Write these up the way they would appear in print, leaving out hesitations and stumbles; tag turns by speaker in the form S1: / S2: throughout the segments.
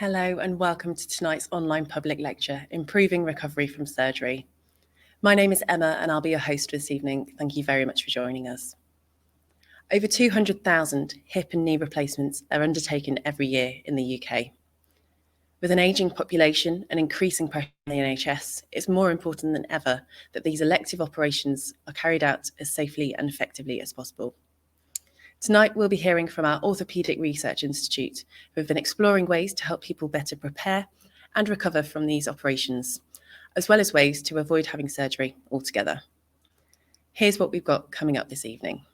S1: Hello and welcome to tonight's online public lecture, Improving Recovery from Surgery. My name is Emma and I'll be your host this evening. Thank you very much for joining us. Over 200,000 hip and knee replacements are undertaken every year in the UK. With an ageing population and increasing pressure on the NHS, it's more important than ever that these elective operations are carried out as safely and effectively as possible. Tonight, we'll be hearing from our Orthopaedic Research Institute, who have been exploring ways to help people better prepare and recover from these operations, as well as ways to avoid having surgery altogether. Here's what we've got coming up this evening.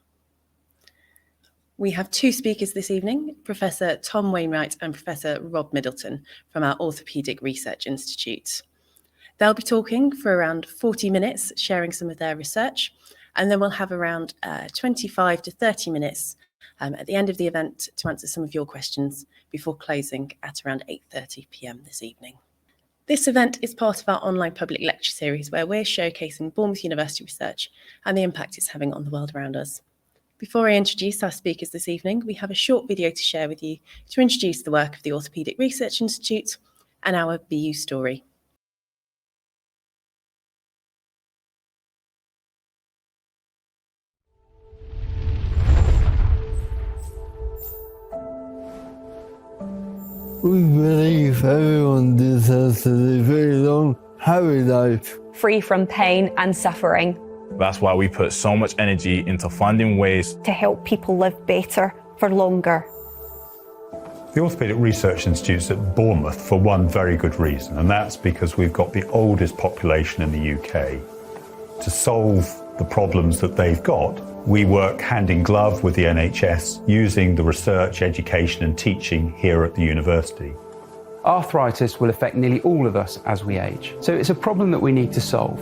S1: We have two speakers this evening, Professor Tom Wainwright and Professor Rob Middleton from our Orthopaedic Research Institute. They'll be talking for around 40 minutes, sharing some of their research, and then we'll have around 25 to 30 minutes at the end of the event to answer some of your questions before closing at around 8:30 p.m. this evening. This event is part of our online public lecture series where we're showcasing Bournemouth University research and the impact it's having on the world around us. Before I introduce our speakers this evening, we have a short video to share with you to introduce the work of the Orthopaedic Research Institute and our BU story.
S2: We believe everyone deserves to live a very long, happy life.
S3: Free from pain and suffering.
S4: That's why we put so much energy into finding ways
S3: to help people live better for longer.
S5: The Orthopaedic Research Institute's at Bournemouth for one very good reason, and that's because we've got the oldest population in the UK. To solve the problems that they've got, we work hand in glove with the NHS using the research, education and teaching here at the university.
S6: Arthritis will affect nearly all of us as we age, so it's a problem that we need to solve.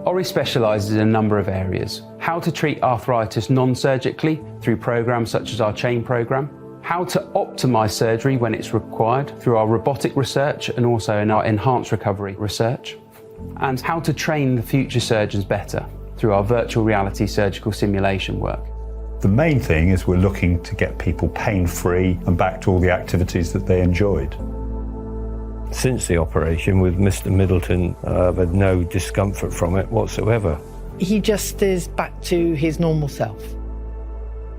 S6: ORI specialises in a number of areas. How to treat arthritis non-surgically through programmes such as our chain programme, how to optimise surgery when it's required through our robotic research and also in our enhanced recovery research, and how to train the future surgeons better through our virtual reality surgical simulation work.
S5: The main thing is we're looking to get people pain-free and back to all the activities that they enjoyed.
S2: Since the operation with Mr. Middleton, I've had no discomfort from it whatsoever.
S7: He just is back to his normal self.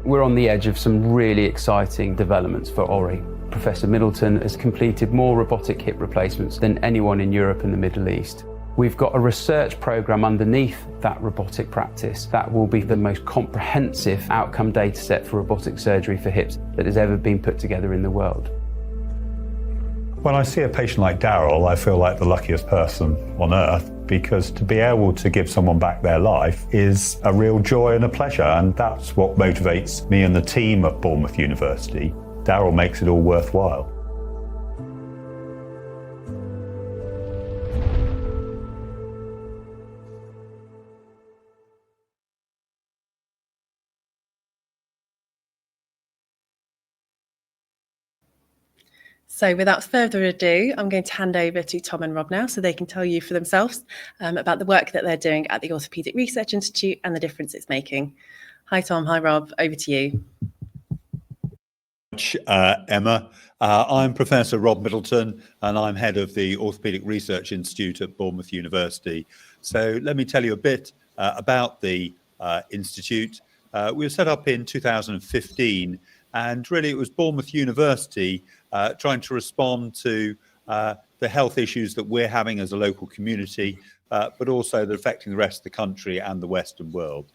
S6: We're on the edge of some really exciting developments for ORI. Professor Middleton has completed more robotic hip replacements than anyone in Europe and the Middle East. We've got a research programme underneath that robotic practice that will be the most comprehensive outcome data set for robotic surgery for hips that has ever been put together in the world.
S5: When I see a patient like Daryl, I feel like the luckiest person on earth, because to be able to give someone back their life is a real joy and a pleasure, and that's what motivates me and the team at Bournemouth University. Daryl makes it all worthwhile.
S1: So without further ado, I'm going to hand over to Tom and Rob now so they can tell you for themselves about the work that they're doing at the Orthopaedic Research Institute and the difference it's making. Hi Tom, hi Rob, over to you.
S8: Emma. I'm Professor Rob Middleton and I'm head of the Orthopaedic Research Institute at Bournemouth University. So let me tell you a bit about the Institute. We were set up in 2015 and really it was Bournemouth University trying to respond to the health issues that we're having as a local community, but also that are affecting the rest of the country and the Western world.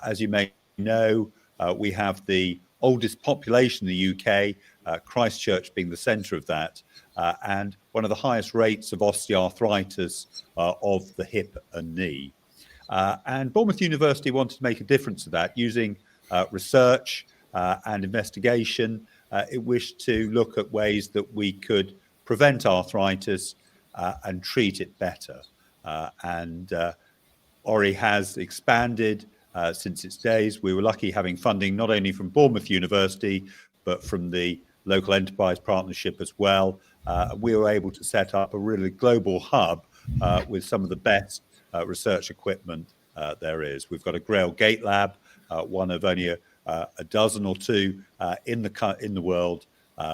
S8: As you may know, we have the oldest population in the UK, Christchurch being the centre of that, and one of the highest rates of osteoarthritis of the hip and knee. And Bournemouth University wanted to make a difference to that using research and investigation. It wished to look at ways that we could prevent arthritis and treat it better. And ORI has expanded since its days. We were lucky having funding not only from Bournemouth University, but from the local enterprise partnership as well. We were able to set up a really global hub with some of the best research equipment there is. We've got a Grail Gate Lab, one of only a dozen or two in the world,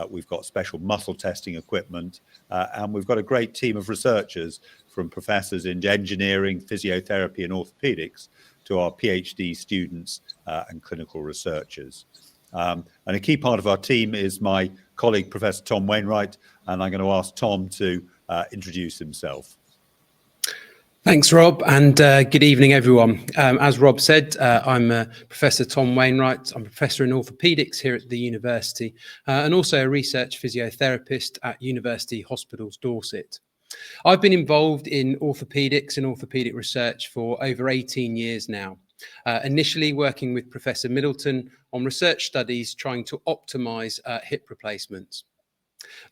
S8: We've got special muscle testing equipment, and we've got a great team of researchers, from professors in engineering, physiotherapy and orthopaedics to our PhD students and clinical researchers. And a key part of our team is my colleague, Professor Tom Wainwright, and I'm going to ask Tom to introduce himself.
S6: Thanks, Rob, and good evening, everyone. As Rob said, I'm Professor Tom Wainwright. I'm a professor in orthopaedics here at the university, and also a research physiotherapist at University Hospitals Dorset. I've been involved in orthopaedics and orthopaedic research for over 18 years now, initially working with Professor Middleton on research studies trying to optimise hip replacements.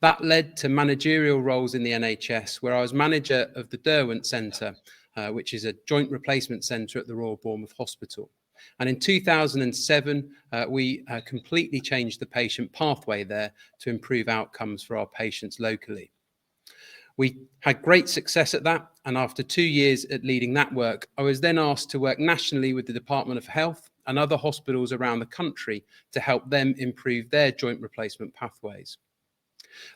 S6: That led to managerial roles in the NHS, where I was manager of the Derwent Centre, which is a joint replacement centre at the Royal Bournemouth Hospital. And in 2007, we completely changed the patient pathway there to improve outcomes for our patients locally. We had great success at that, and after 2 years at leading that work, I was then asked to work nationally with the Department of Health and other hospitals around the country to help them improve their joint replacement pathways.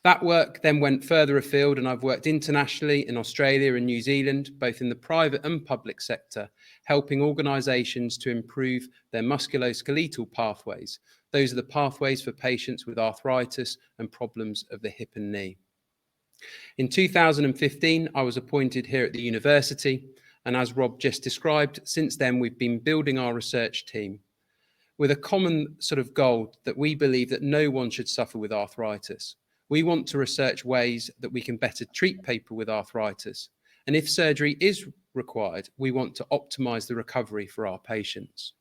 S6: That work then went further afield, and I've worked internationally in Australia and New Zealand, both in the private and public sector, helping organisations to improve their musculoskeletal pathways. Those are the pathways for patients with arthritis and problems of the hip and knee. In 2015, I was appointed here at the university, and as Rob just described, since then we've been building our research team with a common sort of goal that we believe that no one should suffer with arthritis. We want to research ways that we can better treat people with arthritis, and if surgery is required, we want to optimise the recovery for our patients.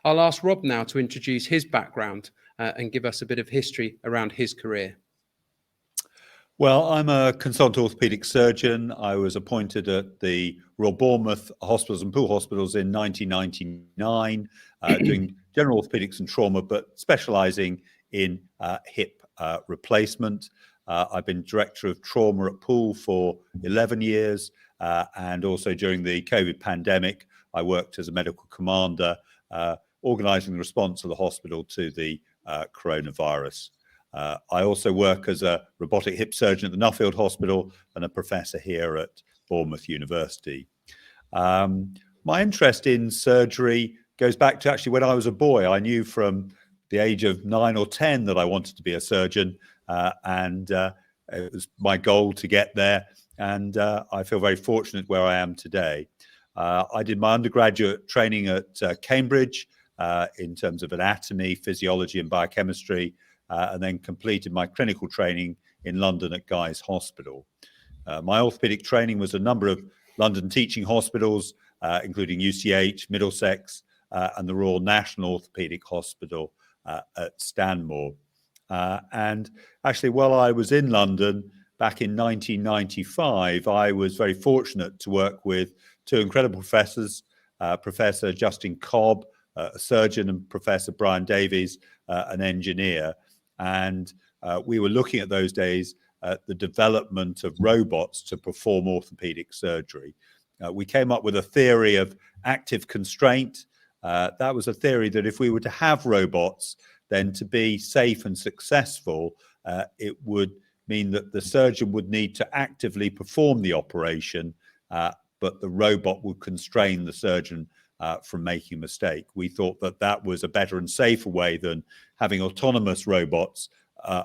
S6: I'll ask Rob now to introduce his background and give us a bit of history around his career.
S8: Well, I'm a consultant orthopaedic surgeon. I was appointed at the Royal Bournemouth Hospitals and Pool Hospitals in 1999, doing general orthopaedics and trauma, but specialising in hip replacement. I've been director of trauma at Pool for 11 years, and also during the COVID pandemic, I worked as a medical commander, organising the response of the hospital to the coronavirus. I also work as a robotic hip surgeon at the Nuffield Hospital and a professor here at Bournemouth University. My interest in surgery goes back to actually when I was a boy. I knew from the age of 9 or 10 that I wanted to be a surgeon, and it was my goal to get there, and I feel very fortunate where I am today. I did my undergraduate training at Cambridge in terms of anatomy, physiology and biochemistry, and then completed my clinical training in London at Guy's Hospital. My orthopaedic training was a number of London teaching hospitals, including UCH, Middlesex, and the Royal National Orthopaedic Hospital at Stanmore. And actually, while I was in London back in 1995, I was very fortunate to work with two incredible professors, Professor Justin Cobb, a surgeon, and Professor Brian Davies, an engineer. And we were looking at those days at the development of robots to perform orthopedic surgery. We came up with a theory of active constraint. That was a theory that if we were to have robots, then to be safe and successful, it would mean that the surgeon would need to actively perform the operation, but the robot would constrain the surgeon from making a mistake. We thought that that was a better and safer way than having autonomous robots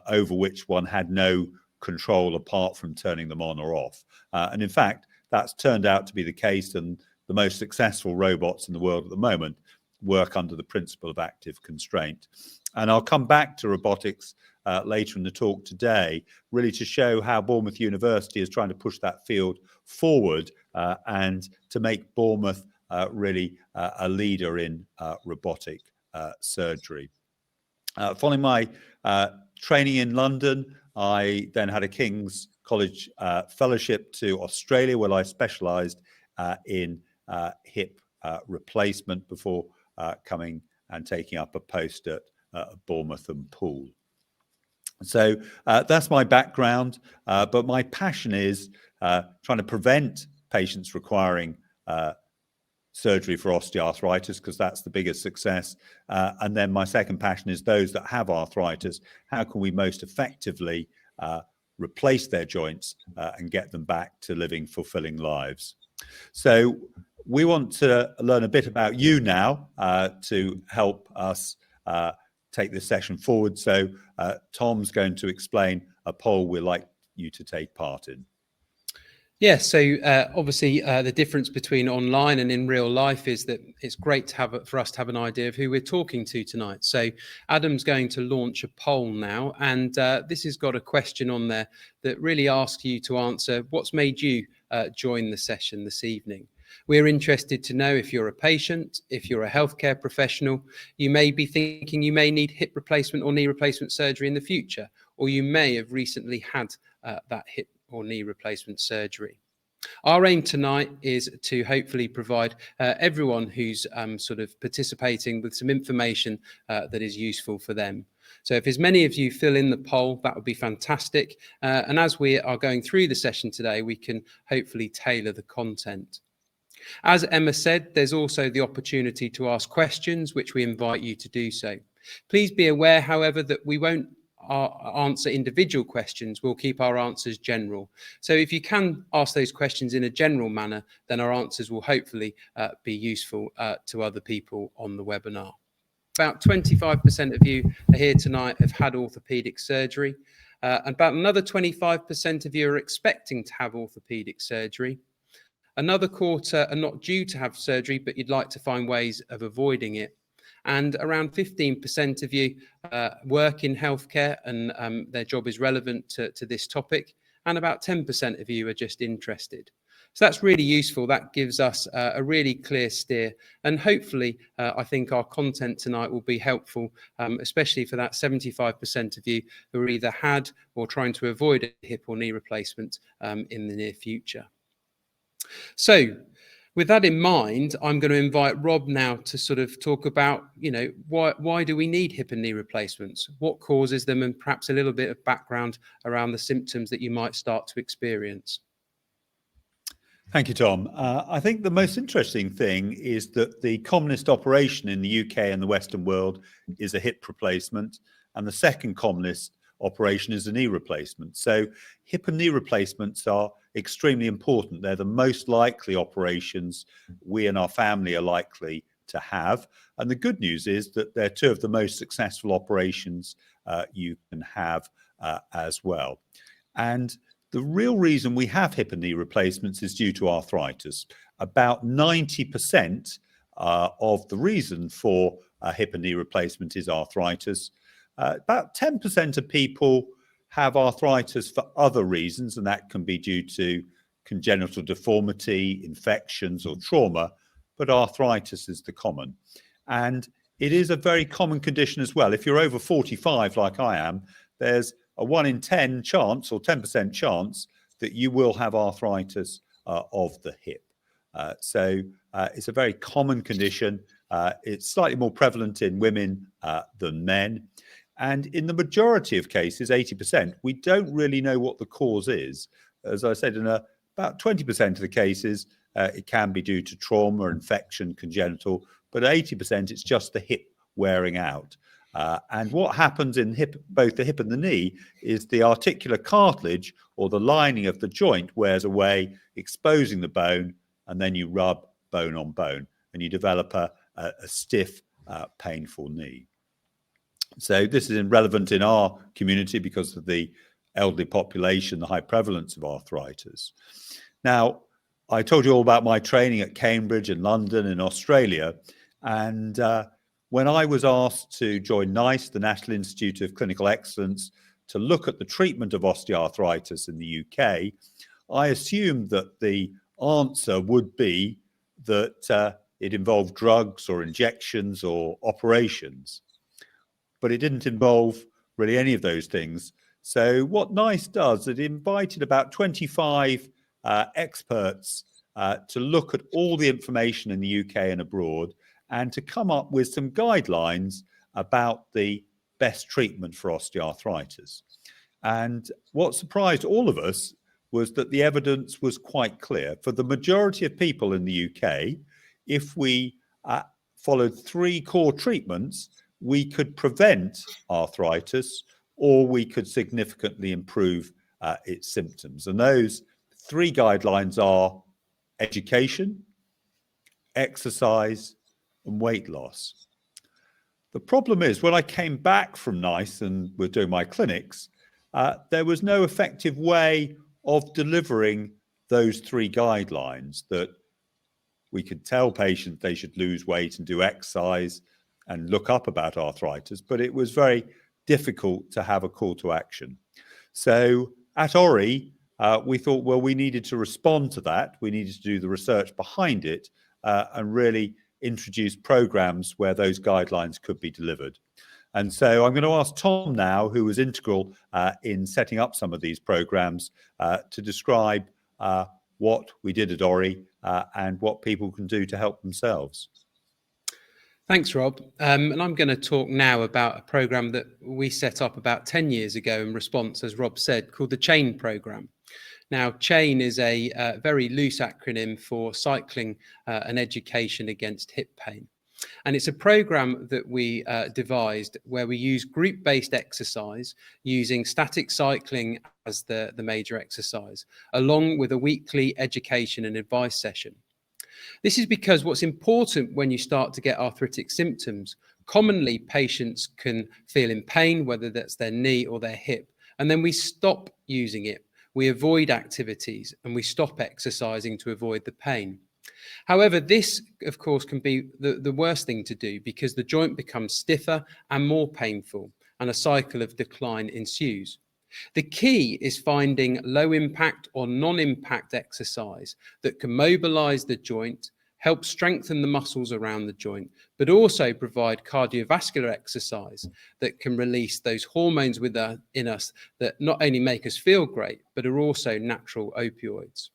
S8: over which one had no control apart from turning them on or off. And in fact, that's turned out to be the case, and the most successful robots in the world at the moment work under the principle of active constraint. And I'll come back to robotics later in the talk today, really to show how Bournemouth University is trying to push that field forward and to make Bournemouth really a leader in robotic surgery. Following my training in London, I then had a King's College fellowship to Australia, where I specialised in hip replacement before coming and taking up a post at Bournemouth and Poole. So that's my background, but my passion is trying to prevent patients requiring surgery for osteoarthritis, because that's the biggest success. And then my second passion is those that have arthritis. How can we most effectively replace their joints and get them back to living fulfilling lives? So we want to learn a bit about you now to help us take this session forward. So Tom's going to explain a poll we'd like you to take part in.
S6: Yeah, so obviously the difference between online and in real life is that it's great to have for us to have an idea of who we're talking to tonight. So Adam's going to launch a poll now, and this has got a question on there that really asks you to answer what's made you join the session this evening. We're interested to know if you're a patient, if you're a healthcare professional, you may be thinking you may need hip replacement or knee replacement surgery in the future, or you may have recently had that hip or knee replacement surgery. Our aim tonight is to hopefully provide everyone who's sort of participating with some information that is useful for them. So if as many of you fill in the poll, that would be fantastic. And as we are going through the session today, we can hopefully tailor the content. As Emma said, there's also the opportunity to ask questions, which we invite you to do so. Please be aware, however, that we won't answer individual questions. We'll keep our answers general. So if you can ask those questions in a general manner, then our answers will hopefully be useful to other people on the webinar. About 25% of you are here tonight have had orthopaedic surgery. And about another 25% of you are expecting to have orthopaedic surgery. Another quarter are not due to have surgery, but you'd like to find ways of avoiding it. And around 15% of you work in healthcare and their job is relevant to this topic. And about 10% of you are just interested. So that's really useful. That gives us a really clear steer. And hopefully, I think our content tonight will be helpful, especially for that 75% of you who are either had or trying to avoid a hip or knee replacement in the near future. So with that in mind, I'm going to invite Rob now to sort of talk about, why do we need hip and knee replacements? What causes them, and perhaps a little bit of background around the symptoms that you might start to experience.
S8: Thank you, Tom. I think the most interesting thing is that the commonest operation in the UK and the Western world is a hip replacement, and the second commonest operation is a knee replacement. So hip and knee replacements are extremely important. They're the most likely operations we and our family are likely to have. And the good news is that they're two of the most successful operations you can have as well. And the real reason we have hip and knee replacements is due to arthritis. About 90% of the reason for a hip and knee replacement is arthritis. About 10% of people have arthritis for other reasons, and that can be due to congenital deformity, infections, or trauma, but arthritis is the common. And it is a very common condition as well. If you're over 45, like I am, there's a 1 in 10 chance, or 10% chance, that you will have arthritis of the hip. So it's a very common condition. It's slightly more prevalent in women than men. And in the majority of cases, 80%, we don't really know what the cause is. As I said, in about 20% of the cases, it can be due to trauma, infection, congenital, but 80% it's just the hip wearing out. And what happens in both the hip and the knee is the articular cartilage, or the lining of the joint, wears away, exposing the bone, and then you rub bone on bone, and you develop a stiff, painful knee. So this is relevant in our community because of the elderly population, the high prevalence of arthritis. Now, I told you all about my training at Cambridge and London and Australia. And when I was asked to join NICE, the National Institute of Clinical Excellence, to look at the treatment of osteoarthritis in the UK, I assumed that the answer would be that it involved drugs or injections or operations. But it didn't involve really any of those things. So what NICE does, it invited about 25 experts to look at all the information in the UK and abroad, and to come up with some guidelines about the best treatment for osteoarthritis. And what surprised all of us was that the evidence was quite clear. For the majority of people in the UK, if we followed 3 core treatments, we could prevent arthritis or we could significantly improve its symptoms. And those 3 guidelines are education, exercise, and weight loss. The problem is, when I came back from NICE and was doing my clinics, there was no effective way of delivering those 3 guidelines, that we could tell patients they should lose weight and do exercise and look up about arthritis, but it was very difficult to have a call to action. So at ORI, we thought, well, we needed to respond to that. We needed to do the research behind it and really introduce programs where those guidelines could be delivered. And so I'm going to ask Tom now, who was integral in setting up some of these programs, to describe what we did at ORI and what people can do to help themselves.
S9: Thanks, Rob. And I'm going to talk now about a program that we set up about 10 years ago in response, as Rob said, called the CHAIN program. Now, CHAIN is a very loose acronym for Cycling and Education Against Hip Pain. And it's a program that we devised where we use group-based exercise using static cycling as the major exercise, along with a weekly education and advice session. This is because what's important when you start to get arthritic symptoms, commonly patients can feel in pain, whether that's their knee or their hip, and then we stop using it. We avoid activities and we stop exercising to avoid the pain. However, this, of course, can be the worst thing to do because the joint becomes stiffer and more painful, and a cycle of decline ensues. The key is finding low impact or non-impact exercise that can mobilize the joint, help strengthen the muscles around the joint, but also provide cardiovascular exercise that can release those hormones in us that not only make us feel great, but are also natural opioids.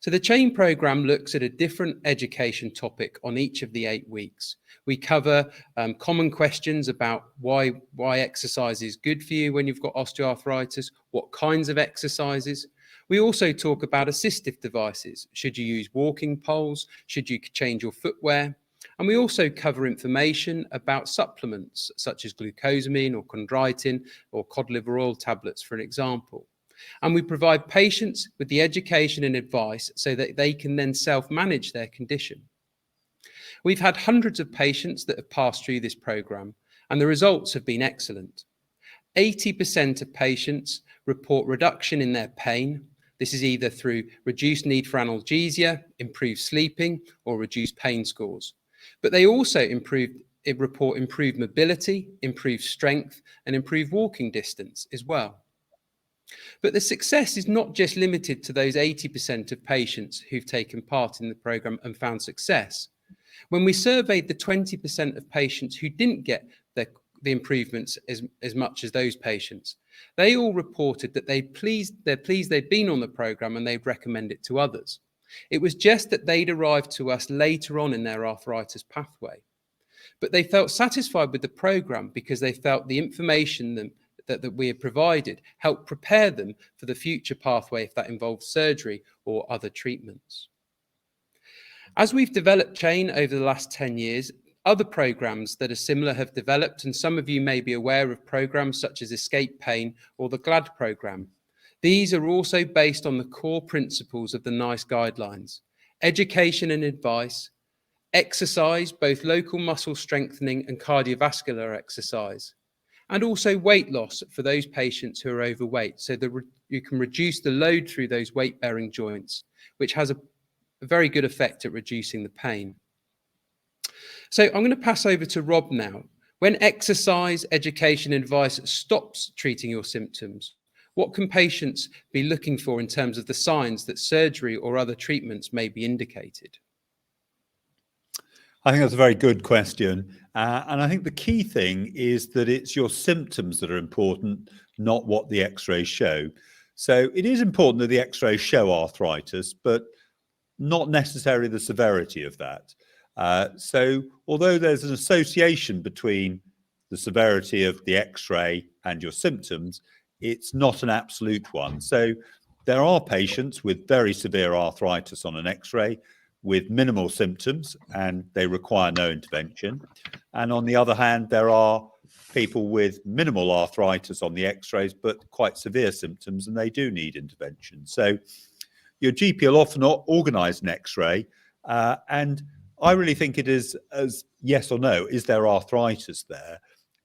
S9: So the CHAIN program looks at a different education topic on each of the 8 weeks. We cover common questions about why exercise is good for you when you've got osteoarthritis, what kinds of exercises. We also talk about assistive devices. Should you use walking poles? Should you change your footwear? And we also cover information about supplements such as glucosamine or chondroitin or cod liver oil tablets, for an example. And we provide patients with the education and advice so that they can then self-manage their condition. We've had hundreds of patients that have passed through this program, and the results have been excellent. 80% of patients report reduction in their pain. This is either through reduced need for analgesia, improved sleeping, or reduced pain scores. But they also report improved mobility, improved strength, and improved walking distance as well. But the success is not just limited to those 80% of patients who've taken part in the program and found success. When we surveyed the 20% of patients who didn't get the improvements as much as those patients, they all reported that they're pleased they'd been on the program and they'd recommend it to others. It was just that they'd arrived to us later on in their arthritis pathway. But they felt satisfied with the program because they felt the information that we had provided helped prepare them for the future pathway if that involved surgery or other treatments. As we've developed CHAIN over the last 10 years, other programs that are similar have developed, and some of you may be aware of programs such as Escape Pain or the GLAD program. These are also based on the core principles of the NICE guidelines: education and advice, exercise, both local muscle strengthening and cardiovascular exercise, and also weight loss for those patients who are overweight, so that you can reduce the load through those weight-bearing joints, which has a very good effect at reducing the pain. So I'm going to pass over to Rob now. When exercise, education, and advice stops treating your symptoms, what can patients be looking for in terms of the signs that surgery or other treatments may be indicated?
S8: I think that's a very good question. And I think the key thing is that it's your symptoms that are important, not what the x-rays show. So it is important that the x-rays show arthritis, but not necessarily the severity of that. So although there's an association between the severity of the x-ray and your symptoms, it's not an absolute one. So there are patients with very severe arthritis on an x-ray, with minimal symptoms and they require no intervention. And on the other hand, there are people with minimal arthritis on the x-rays, but quite severe symptoms, and they do need intervention. So your GP will often organise an x-ray, and I really think it is as yes or no, is there arthritis there?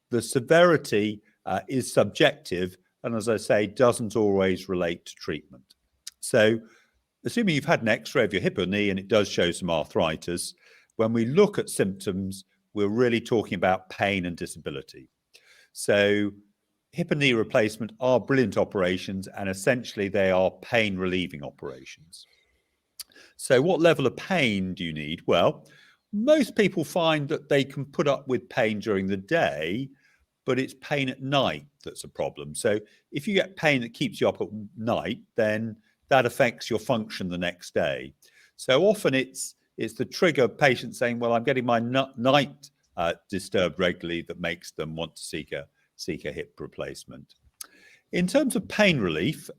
S8: The severity is subjective, and as I say, doesn't always relate to treatment. So assuming you've had an x-ray of your hip or knee and it does show some arthritis, when we look at symptoms, we're really talking about pain and disability. So hip and knee replacement are brilliant operations, and essentially they are pain relieving operations. So what level of pain do you need? Well, most people find that they can put up with pain during the day, but it's pain at night that's a problem. So if you get pain that keeps you up at night, then that affects your function the next day. So often it's the trigger of patients saying, well, I'm getting my night disturbed regularly, that makes them want to seek a hip replacement. In terms of pain relief,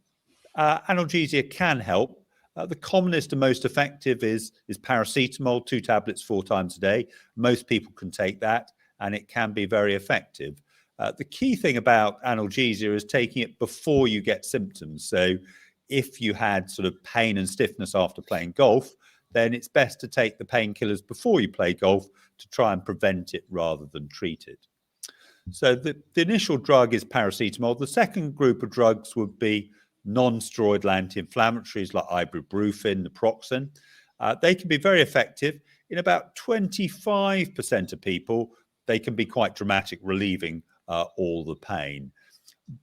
S8: analgesia can help. The commonest and most effective is paracetamol, 2 tablets 4 times a day. Most people can take that, and it can be very effective. The key thing about analgesia is taking it before you get symptoms. So if you had sort of pain and stiffness after playing golf, then it's best to take the painkillers before you play golf to try and prevent it rather than treat it. So the initial drug is paracetamol. The second group of drugs would be non-steroidal anti-inflammatories like ibuprofen, naproxen. They can be very effective. In about 25% of people, they can be quite dramatic, relieving all the pain.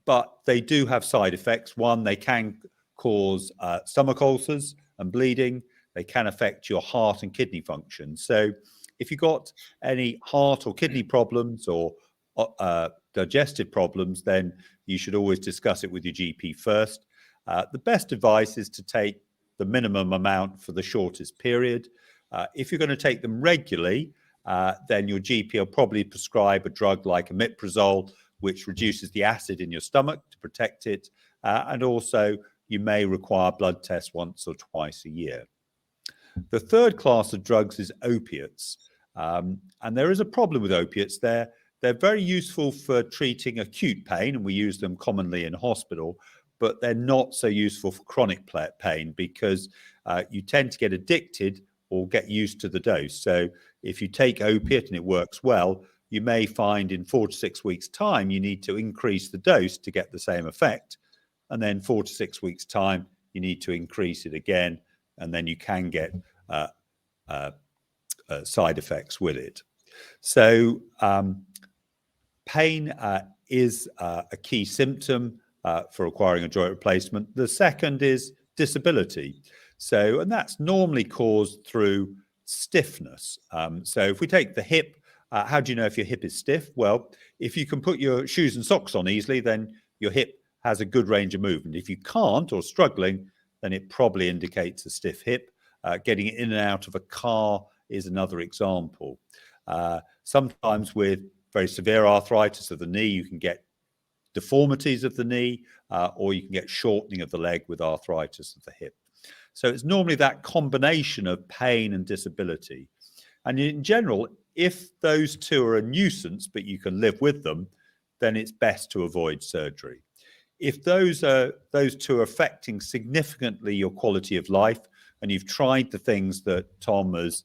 S8: But they do have side effects. One, they can cause stomach ulcers and bleeding. They can affect your heart and kidney function. So if you've got any heart or kidney problems or digestive problems, then you should always discuss it with your GP first. The best advice is to take the minimum amount for the shortest period. If you're going to take them regularly, then your GP will probably prescribe a drug like omeprazole, which reduces the acid in your stomach to protect it. And also, you may require blood tests once or twice a year. The third class of drugs is opiates. And there is a problem with opiates. They're very useful for treating acute pain, and we use them commonly in hospital, but they're not so useful for chronic pain because you tend to get addicted or get used to the dose. So if you take opiate and it works well, you may find in 4 to 6 weeks' time, you need to increase the dose to get the same effect. And then 4 to 6 weeks' time, you need to increase it again, and then you can get side effects with it. So pain is a key symptom for requiring a joint replacement. The second is disability. So, and that's normally caused through stiffness. So if we take the hip, how do you know if your hip is stiff? Well, if you can put your shoes and socks on easily, then your hip has a good range of movement. If you can't or struggling, then it probably indicates a stiff hip. Getting in and out of a car is another example. Sometimes with very severe arthritis of the knee, you can get deformities of the knee, or you can get shortening of the leg with arthritis of the hip. So it's normally that combination of pain and disability. And in general, if those two are a nuisance, but you can live with them, then it's best to avoid surgery. If those two are affecting significantly your quality of life, and you've tried the things that Tom has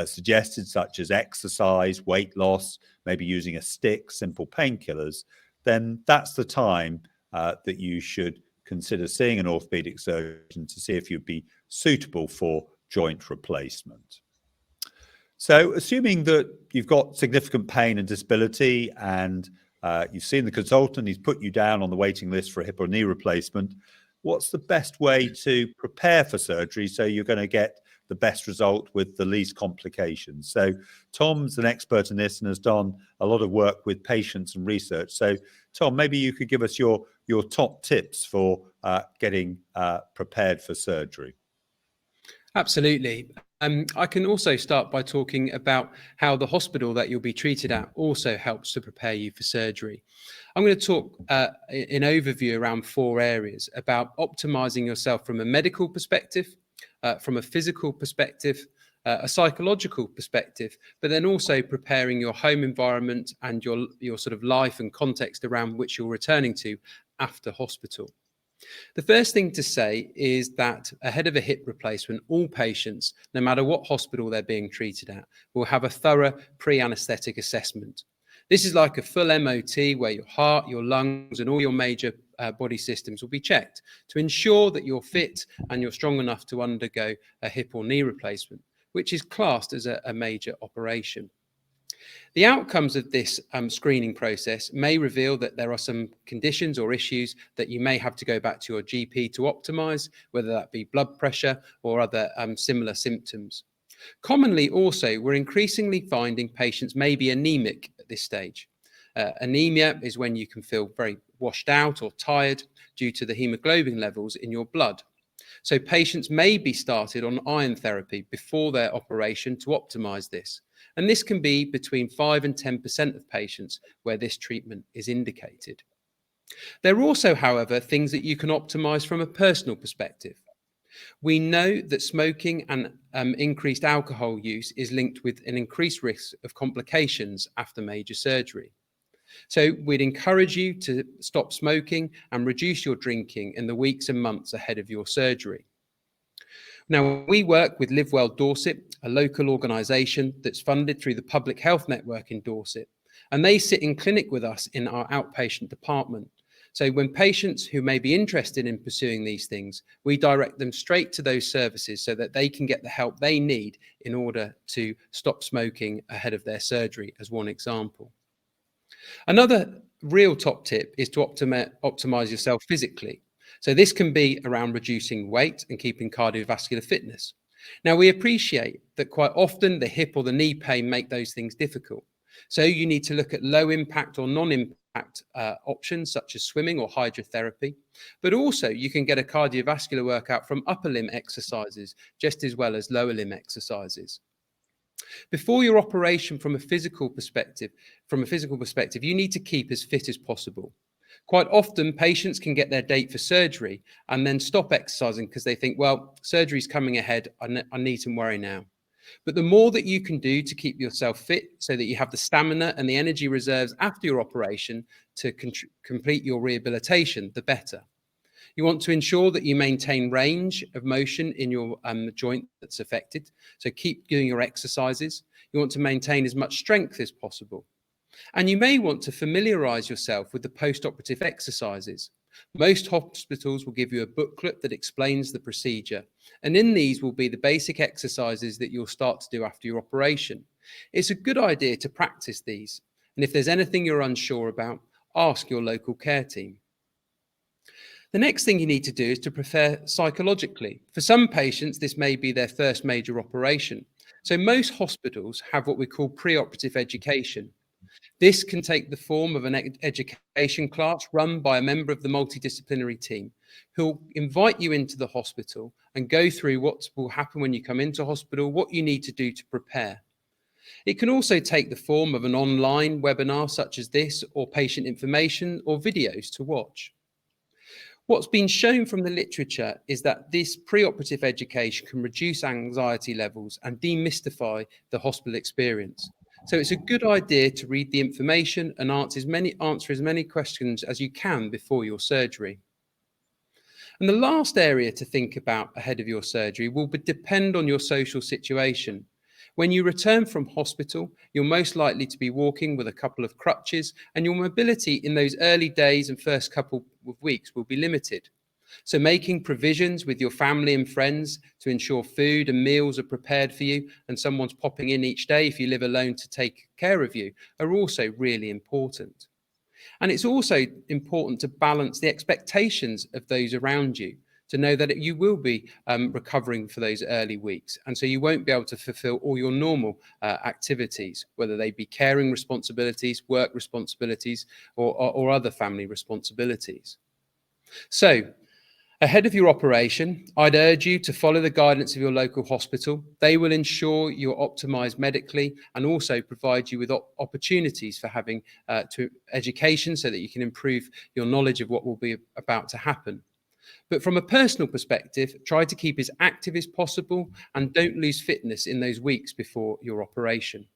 S8: suggested, such as exercise, weight loss, maybe using a stick, simple painkillers, then that's the time that you should consider seeing an orthopaedic surgeon to see if you'd be suitable for joint replacement. So assuming that you've got significant pain and disability and you've seen the consultant, he's put you down on the waiting list for a hip or knee replacement, what's the best way to prepare for surgery so you're going to get the best result with the least complications? So Tom's an expert in this and has done a lot of work with patients and research. So Tom, maybe you could give us your top tips for getting prepared for surgery.
S9: Absolutely. I can also start by talking about how the hospital that you'll be treated at also helps to prepare you for surgery. I'm going to talk in overview around 4 areas about optimizing yourself from a medical perspective, from a physical perspective, a psychological perspective, but then also preparing your home environment and your sort of life and context around which you're returning to after hospital. The first thing to say is that ahead of a hip replacement, all patients, no matter what hospital they're being treated at, will have a thorough pre-anaesthetic assessment. This is like a full MOT where your heart, your lungs, and all your major body systems will be checked to ensure that you're fit and you're strong enough to undergo a hip or knee replacement, which is classed as a major operation. The outcomes of this screening process may reveal that there are some conditions or issues that you may have to go back to your GP to optimise, whether that be blood pressure or other similar symptoms. Commonly also, we're increasingly finding patients may be anemic at this stage. Anemia is when you can feel very washed out or tired due to the haemoglobin levels in your blood. So patients may be started on iron therapy before their operation to optimise this. And this can be between 5 and 10% of patients where this treatment is indicated. There are also, however, things that you can optimise from a personal perspective. We know that smoking and increased alcohol use is linked with an increased risk of complications after major surgery. So we'd encourage you to stop smoking and reduce your drinking in the weeks and months ahead of your surgery. Now, we work with Live Well Dorset, a local organisation that's funded through the Public Health Network in Dorset, and they sit in clinic with us in our outpatient department. So when patients who may be interested in pursuing these things, we direct them straight to those services so that they can get the help they need in order to stop smoking ahead of their surgery, as one example. Another real top tip is to optimize yourself physically. So this can be around reducing weight and keeping cardiovascular fitness. Now, we appreciate that quite often the hip or the knee pain make those things difficult. So you need to look at low impact or non-impact options such as swimming or hydrotherapy, but also you can get a cardiovascular workout from upper limb exercises just as well as lower limb exercises. Before your operation from a physical perspective, you need to keep as fit as possible. Quite often, patients can get their date for surgery and then stop exercising because they think, well, surgery's coming ahead, I needn't worry now. But the more that you can do to keep yourself fit so that you have the stamina and the energy reserves after your operation to complete your rehabilitation, the better. You want to ensure that you maintain range of motion in your joint that's affected. So keep doing your exercises. You want to maintain as much strength as possible. And you may want to familiarise yourself with the post-operative exercises. Most hospitals will give you a booklet that explains the procedure. And in these will be the basic exercises that you'll start to do after your operation. It's a good idea to practice these. And if there's anything you're unsure about, ask your local care team. The next thing you need to do is to prepare psychologically. For some patients, this may be their first major operation. So most hospitals have what we call pre-operative education. This can take the form of an education class run by a member of the multidisciplinary team who'll invite you into the hospital and go through what will happen when you come into hospital, what you need to do to prepare. It can also take the form of an online webinar such as this, or patient information or videos to watch. What's been shown from the literature is that this pre-operative education can reduce anxiety levels and demystify the hospital experience. So it's a good idea to read the information and answer as many questions as you can before your surgery. And the last area to think about ahead of your surgery will depend on your social situation. When you return from hospital, you're most likely to be walking with a couple of crutches, and your mobility in those early days and first couple of weeks will be limited. So making provisions with your family and friends to ensure food and meals are prepared for you and someone's popping in each day if you live alone to take care of you are also really important. And it's also important to balance the expectations of those around you, to know that you will be recovering for those early weeks. And so you won't be able to fulfill all your normal activities, whether they be caring responsibilities, work responsibilities, or other family responsibilities. So ahead of your operation, I'd urge you to follow the guidance of your local hospital. They will ensure you're optimised medically and also provide you with opportunities for having education so that you can improve your knowledge of what will be about to happen. But from a personal perspective, try to keep as active as possible and don't lose fitness in those weeks before your operation.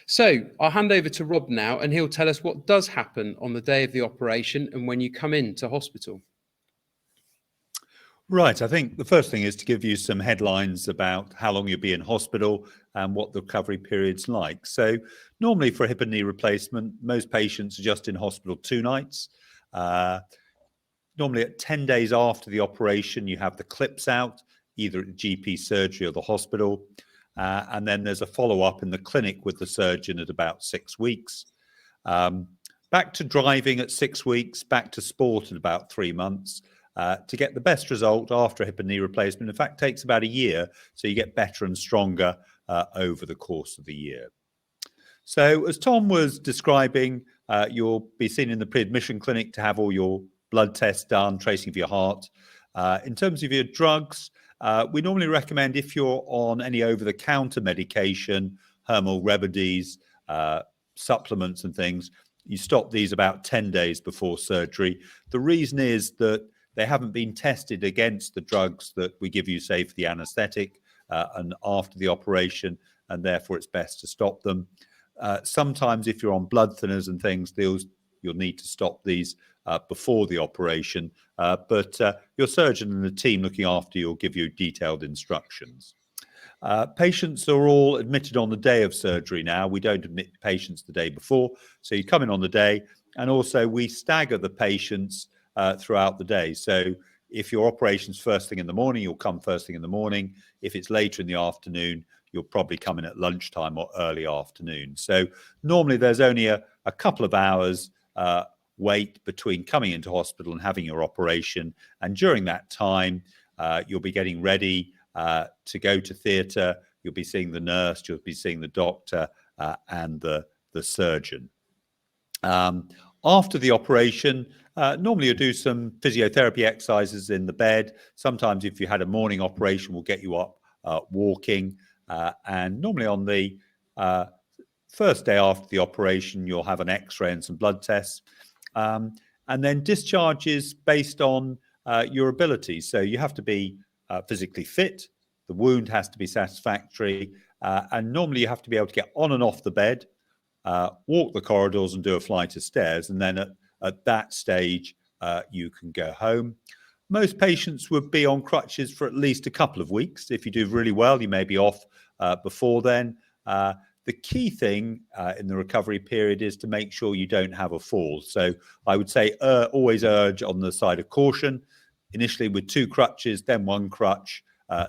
S9: So I'll hand over to Rob now, and he'll tell us what does happen on the day of the operation and when you come into hospital.
S8: Right. I think the first thing is to give you some headlines about how long you'll be in hospital and what the recovery period's like. So normally for a hip and knee replacement, most patients are just in hospital 2 nights. Normally at 10 days after the operation, you have the clips out, either at the GP surgery or the hospital. And then there's a follow-up in the clinic with the surgeon at about 6 weeks. Back to driving at 6 weeks, back to sport at about 3 months. To get the best result after a hip and knee replacement, in fact, takes about a year, so you get better and stronger over the course of the year. So as Tom was describing, you'll be seen in the pre-admission clinic to have all your blood tests done, tracing of your heart. In terms of your drugs, we normally recommend if you're on any over-the-counter medication, hormonal remedies, supplements and things, you stop these about 10 days before surgery. The reason is that they haven't been tested against the drugs that we give you, say, for the anaesthetic and after the operation, and therefore it's best to stop them. Sometimes if you're on blood thinners and things, you'll need to stop these before the operation, but your surgeon and the team looking after you will give you detailed instructions. Patients are all admitted on the day of surgery now. We don't admit patients the day before, so you come in on the day, and also we stagger the patients throughout the day. So if your operation's first thing in the morning, you'll come first thing in the morning. If it's later in the afternoon, you'll probably come in at lunchtime or early afternoon. So normally there's only a couple of hours wait between coming into hospital and having your operation. And during that time, you'll be getting ready to go to theatre. You'll be seeing the nurse, you'll be seeing the doctor and the surgeon. After the operation, normally you'll do some physiotherapy exercises in the bed. Sometimes if you had a morning operation, we'll get you up walking. And normally on the first day after the operation, you'll have an X-ray and some blood tests. And then discharges based on your abilities. So you have to be physically fit. The wound has to be satisfactory. And normally you have to be able to get on and off the bed, walk the corridors and do a flight of stairs. And then at that stage, you can go home. Most patients would be on crutches for at least a couple of weeks. If you do really well, you may be off before then. The key thing in the recovery period is to make sure you don't have a fall. So I would say always urge on the side of caution, initially with 2 crutches, then 1 crutch,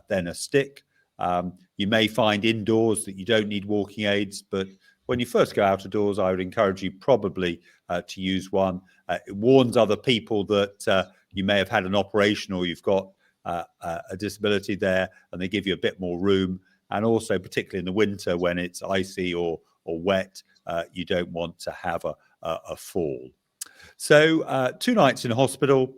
S8: then a stick. You may find indoors that you don't need walking aids, but when you first go out of doors, I would encourage you probably to use one. It warns other people that you may have had an operation or you've got a disability there, and they give you a bit more room. And also, particularly in the winter when it's icy or wet, you don't want to have a fall. So 2 nights in hospital,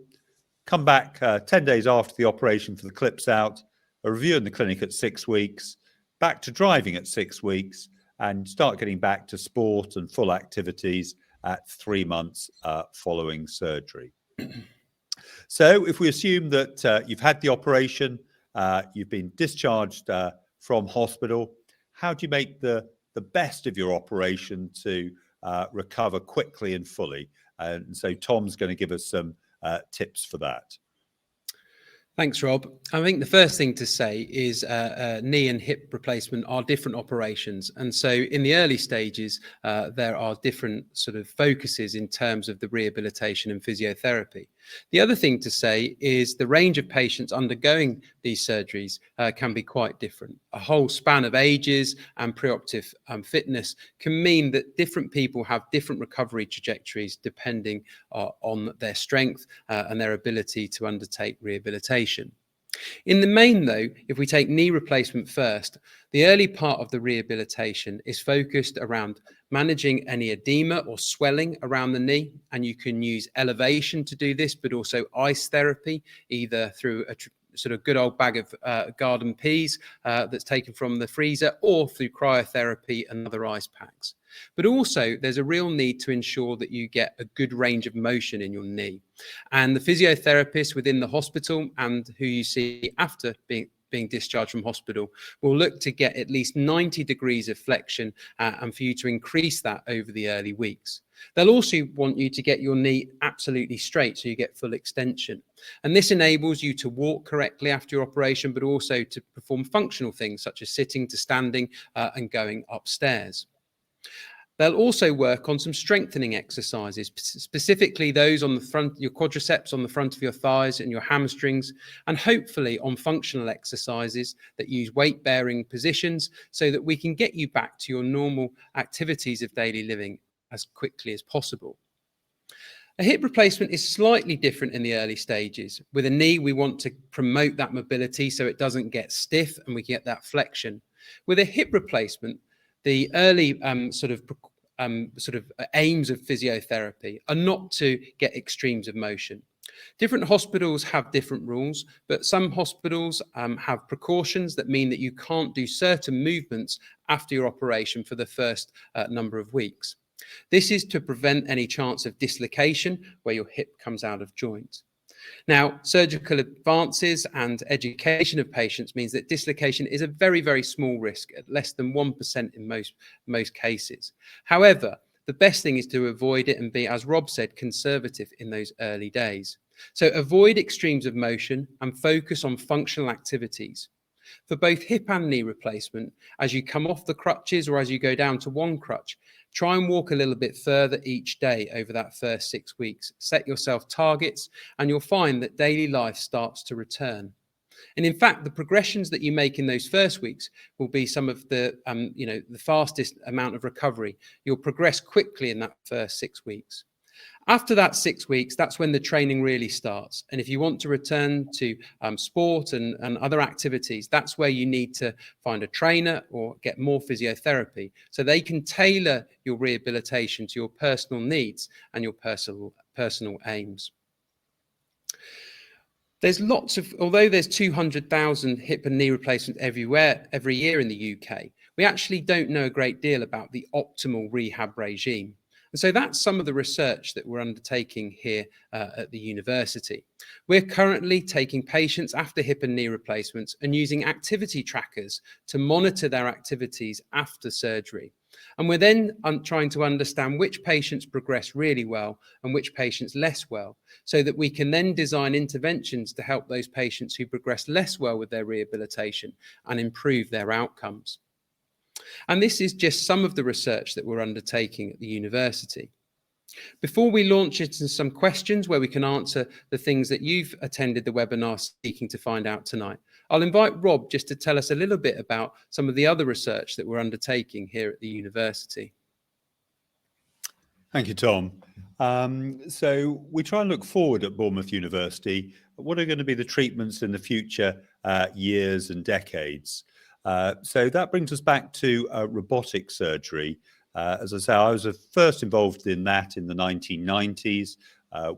S8: come back 10 days after the operation for the clips out, a review in the clinic at 6 weeks, back to driving at 6 weeks, and start getting back to sport and full activities at 3 months following surgery. So if we assume that you've had the operation, you've been discharged from hospital, how do you make the best of your operation to recover quickly and fully? And so Tom's going to give us some tips for that.
S9: Thanks, Rob. I think the first thing to say is knee and hip replacement are different operations. And so in the early stages, there are different sort of focuses in terms of the rehabilitation and physiotherapy. The other thing to say is the range of patients undergoing these surgeries can be quite different. A whole span of ages and preoperative fitness can mean that different people have different recovery trajectories depending on their strength and their ability to undertake rehabilitation. In the main, though, if we take knee replacement first, the early part of the rehabilitation is focused around managing any edema or swelling around the knee, and you can use elevation to do this, but also ice therapy, either through sort of good old bag of garden peas that's taken from the freezer, or through cryotherapy and other ice packs. But also there's a real need to ensure that you get a good range of motion in your knee. And the physiotherapist within the hospital and who you see after being discharged from hospital will look to get at least 90 degrees of flexion and for you to increase that over the early weeks. They'll also want you to get your knee absolutely straight so you get full extension. And this enables you to walk correctly after your operation, but also to perform functional things such as sitting to standing and going upstairs. They'll also work on some strengthening exercises, specifically those on the front, your quadriceps on the front of your thighs and your hamstrings, and hopefully on functional exercises that use weight-bearing positions so that we can get you back to your normal activities of daily living as quickly as possible. A hip replacement is slightly different in the early stages. With a knee, we want to promote that mobility so it doesn't get stiff and we get that flexion. With a hip replacement, the early sort of aims of physiotherapy are not to get extremes of motion. Different hospitals have different rules, but some hospitals have precautions that mean that you can't do certain movements after your operation for the first number of weeks. This is to prevent any chance of dislocation where your hip comes out of joint. Now, surgical advances and education of patients means that dislocation is a very, very small risk, at less than 1% in most cases. However, the best thing is to avoid it and be, as Rob said, conservative in those early days. So avoid extremes of motion and focus on functional activities. For both hip and knee replacement, as you come off the crutches or as you go down to one crutch, try and walk a little bit further each day over that first 6 weeks. Set yourself targets and you'll find that daily life starts to return. And in fact, the progressions that you make in those first weeks will be some of the, the fastest amount of recovery. You'll progress quickly in that first 6 weeks. After that 6 weeks, that's when the training really starts. And if you want to return to sport and other activities, that's where you need to find a trainer or get more physiotherapy so they can tailor your rehabilitation to your personal needs and your personal aims. There's although there's 200,000 hip and knee replacements every year in the UK, we actually don't know a great deal about the optimal rehab regime. And so that's some of the research that we're undertaking here at the university. We're currently taking patients after hip and knee replacements and using activity trackers to monitor their activities after surgery. And we're then trying to understand which patients progress really well and which patients less well, so that we can then design interventions to help those patients who progress less well with their rehabilitation and improve their outcomes. And this is just some of the research that we're undertaking at the university. Before we launch into some questions where we can answer the things that you've attended the webinar seeking to find out tonight, I'll invite Rob just to tell us a little bit about some of the other research that we're undertaking here at the university.
S8: Thank you, Tom. So we try and look forward at Bournemouth University. What are going to be the treatments in the future years and decades? So that brings us back to robotic surgery. As I say, I was first involved in that in the 1990s.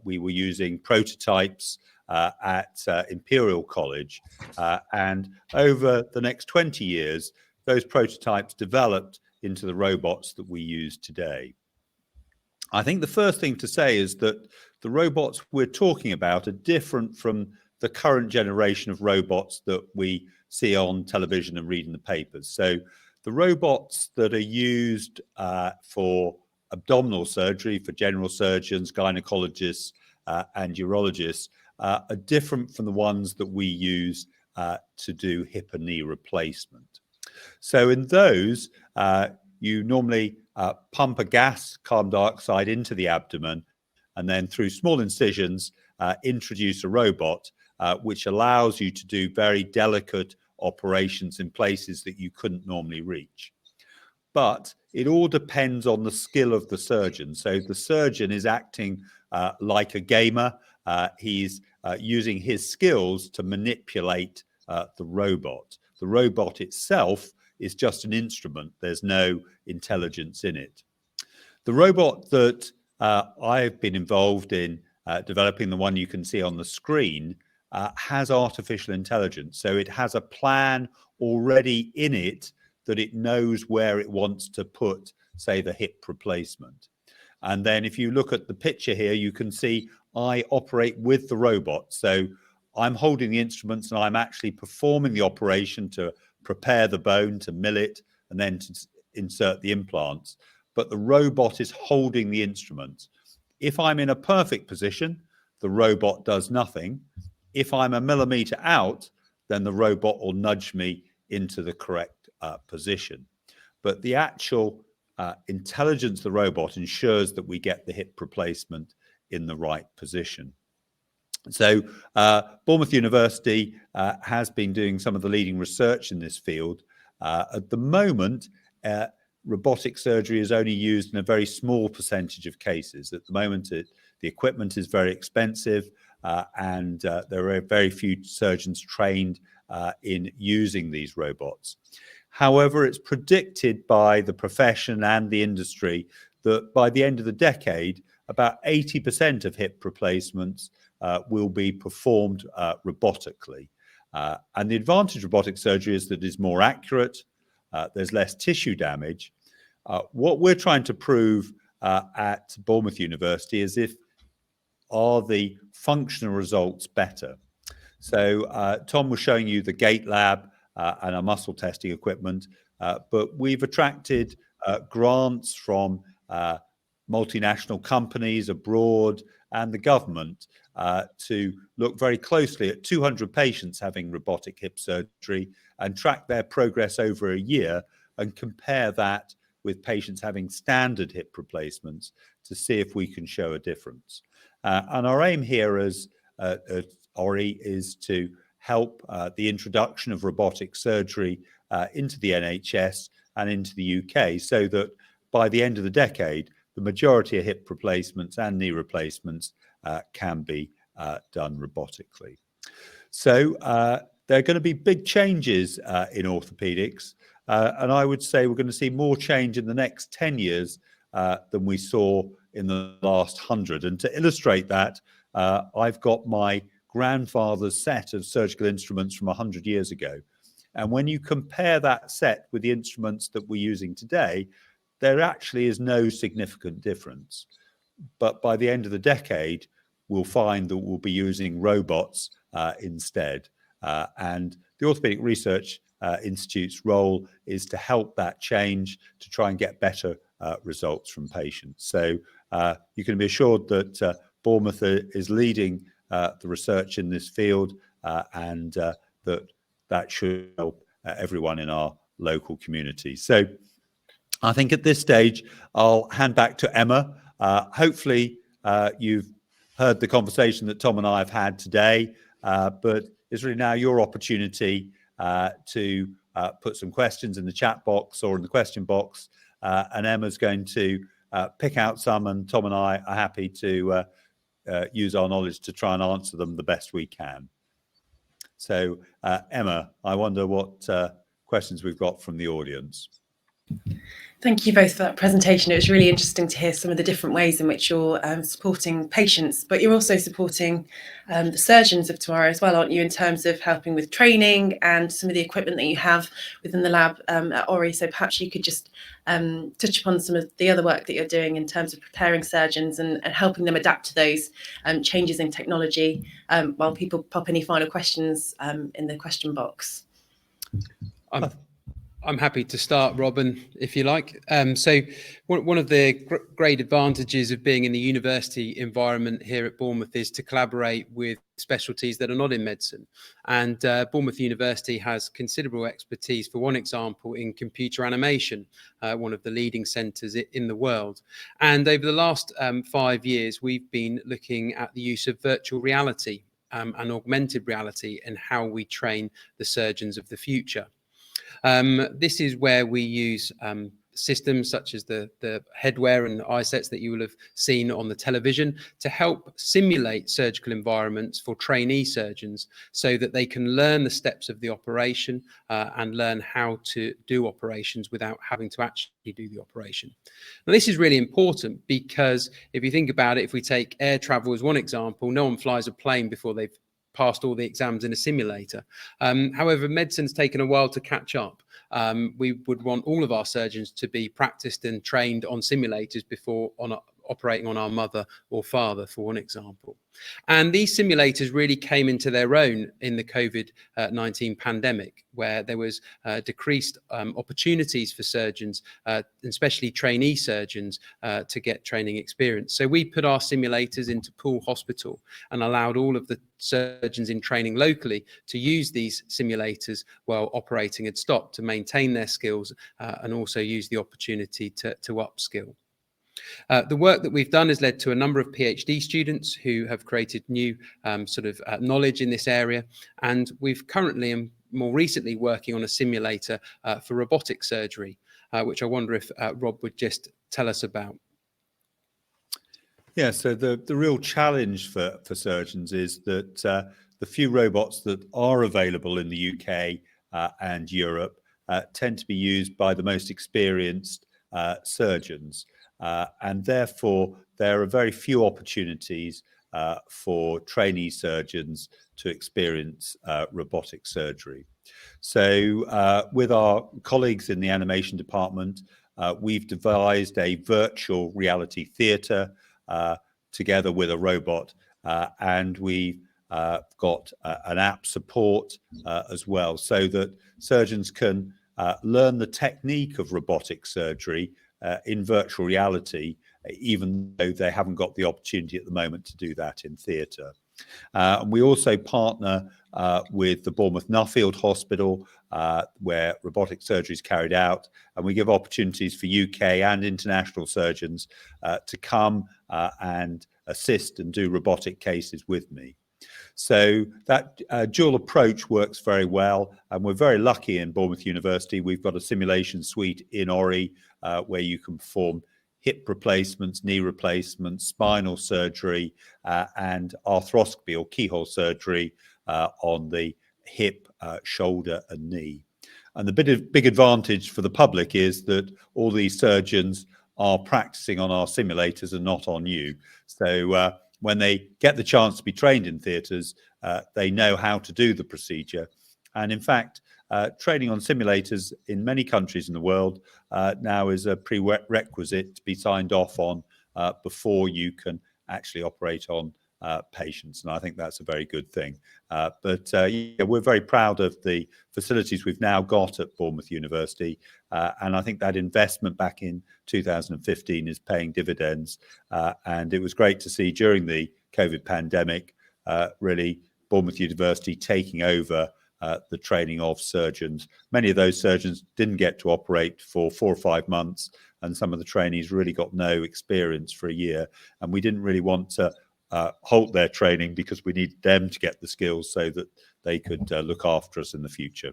S8: We were using prototypes at Imperial College. And over the next 20 years, those prototypes developed into the robots that we use today. I think the first thing to say is that the robots we're talking about are different from the current generation of robots that we see on television and read in the papers. So the robots that are used for abdominal surgery, for general surgeons, gynecologists, and urologists are different from the ones that we use to do hip and knee replacement. So in those, you normally pump a gas, carbon dioxide, into the abdomen, and then through small incisions, introduce a robot, which allows you to do very delicate operations in places that you couldn't normally reach. But it all depends on the skill of the surgeon. So the surgeon is acting like a gamer. He's using his skills to manipulate the robot. The robot itself is just an instrument. There's no intelligence in it. The robot that I've been involved in developing, the one you can see on the screen, has artificial intelligence. So it has a plan already in it that it knows where it wants to put, say, the hip replacement. And then if you look at the picture here, you can see I operate with the robot. So I'm holding the instruments and I'm actually performing the operation to prepare the bone, to mill it, and then to insert the implants. But the robot is holding the instrument. If I'm in a perfect position, the robot does nothing. If I'm a millimeter out, then the robot will nudge me into the correct position. But the actual intelligence of the robot ensures that we get the hip replacement in the right position. So Bournemouth University has been doing some of the leading research in this field. At the moment, robotic surgery is only used in a very small percentage of cases. At the moment, the equipment is very expensive and there are very few surgeons trained in using these robots. However, it's predicted by the profession and the industry that by the end of the decade, about 80% of hip replacements will be performed robotically. And the advantage of robotic surgery is that it's more accurate, there's less tissue damage. What we're trying to prove at Bournemouth University is are the functional results better. So Tom was showing you the gait lab and our muscle testing equipment, but we've attracted grants from multinational companies abroad and the government to look very closely at 200 patients having robotic hip surgery and track their progress over a year and compare that with patients having standard hip replacements to see if we can show a difference. And our aim here as ORI is to help the introduction of robotic surgery into the NHS and into the UK so that by the end of the decade, the majority of hip replacements and knee replacements can be done robotically. So there are going to be big changes in orthopaedics, and I would say we're going to see more change in the next 10 years than we saw in the last 100. And to illustrate that, I've got my grandfather's set of surgical instruments from 100 years ago. And when you compare that set with the instruments that we're using today, there actually is no significant difference. But by the end of the decade, we'll find that we'll be using robots instead. And the Orthopaedic Research Institute's role is to help that change, to try and get better results from patients. So you can be assured that Bournemouth is leading the research in this field and that should help everyone in our local community. So I think at this stage, I'll hand back to Emma. Hopefully, you've heard the conversation that Tom and I have had today, but it's really now your opportunity to put some questions in the chat box or in the question box, and Emma's going to pick out some, and Tom and I are happy to use our knowledge to try and answer them the best we can. So, Emma, I wonder what questions we've got from the audience.
S1: Thank you both for that presentation. It was really interesting to hear some of the different ways in which you're supporting patients, but you're also supporting the surgeons of tomorrow as well, aren't you, in terms of helping with training and some of the equipment that you have within the lab at ORI. So perhaps you could just touch upon some of the other work that you're doing in terms of preparing surgeons and helping them adapt to those changes in technology while people pop any final questions in the question box.
S9: I'm happy to start, Robin, if you like. So one of the great advantages of being in the university environment here at Bournemouth is to collaborate with specialties that are not in medicine. And Bournemouth University has considerable expertise, for one example, in computer animation, one of the leading centres in the world. And over the last 5 years, we've been looking at the use of virtual reality and augmented reality and how we train the surgeons of the future. This is where we use systems such as the headwear and eye sets that you will have seen on the television to help simulate surgical environments for trainee surgeons so that they can learn the steps of the operation and learn how to do operations without having to actually do the operation. Now, this is really important because if you think about it, if we take air travel as one example, no one flies a plane before they've passed all the exams in a simulator. However, medicine's taken a while to catch up. We would want all of our surgeons to be practiced and trained on simulators before operating on our mother or father, for one example. And these simulators really came into their own in the COVID-19 pandemic, where there was decreased opportunities for surgeons, especially trainee surgeons, to get training experience. So we put our simulators into Poole Hospital and allowed all of the surgeons in training locally to use these simulators while operating had stopped, to maintain their skills and also use the opportunity to upskill. The work that we've done has led to a number of PhD students who have created new knowledge in this area, and we've currently and more recently working on a simulator for robotic surgery, which I wonder if Rob would just tell us about.
S8: Yeah, so the real challenge for surgeons is that the few robots that are available in the UK and Europe tend to be used by the most experienced surgeons. And therefore, there are very few opportunities for trainee surgeons to experience robotic surgery. So with our colleagues in the animation department, we've devised a virtual reality theatre together with a robot, and we've got an app support as well, so that surgeons can learn the technique of robotic surgery in virtual reality, even though they haven't got the opportunity at the moment to do that in theatre. And we also partner with the Bournemouth Nuffield Hospital, where robotic surgery is carried out, and we give opportunities for UK and international surgeons to come and assist and do robotic cases with me. So that dual approach works very well, and we're very lucky in Bournemouth University. We've got a simulation suite in Ori where you can perform hip replacements, knee replacements, spinal surgery, and arthroscopy or keyhole surgery on the hip, shoulder and knee. And the big advantage for the public is that all these surgeons are practicing on our simulators and not on you. So when they get the chance to be trained in theatres, they know how to do the procedure. And in fact, training on simulators in many countries in the world now is a prerequisite to be signed off on before you can actually operate on patients. And I think that's a very good thing. Yeah, we're very proud of the facilities we've now got at Bournemouth University. And I think that investment back in 2015 is paying dividends. And it was great to see during the COVID pandemic, really Bournemouth University taking over the training of surgeons. Many of those surgeons didn't get to operate for 4 or 5 months, and some of the trainees really got no experience for a year. And we didn't really want to halt their training, because we needed them to get the skills so that they could look after us in the future.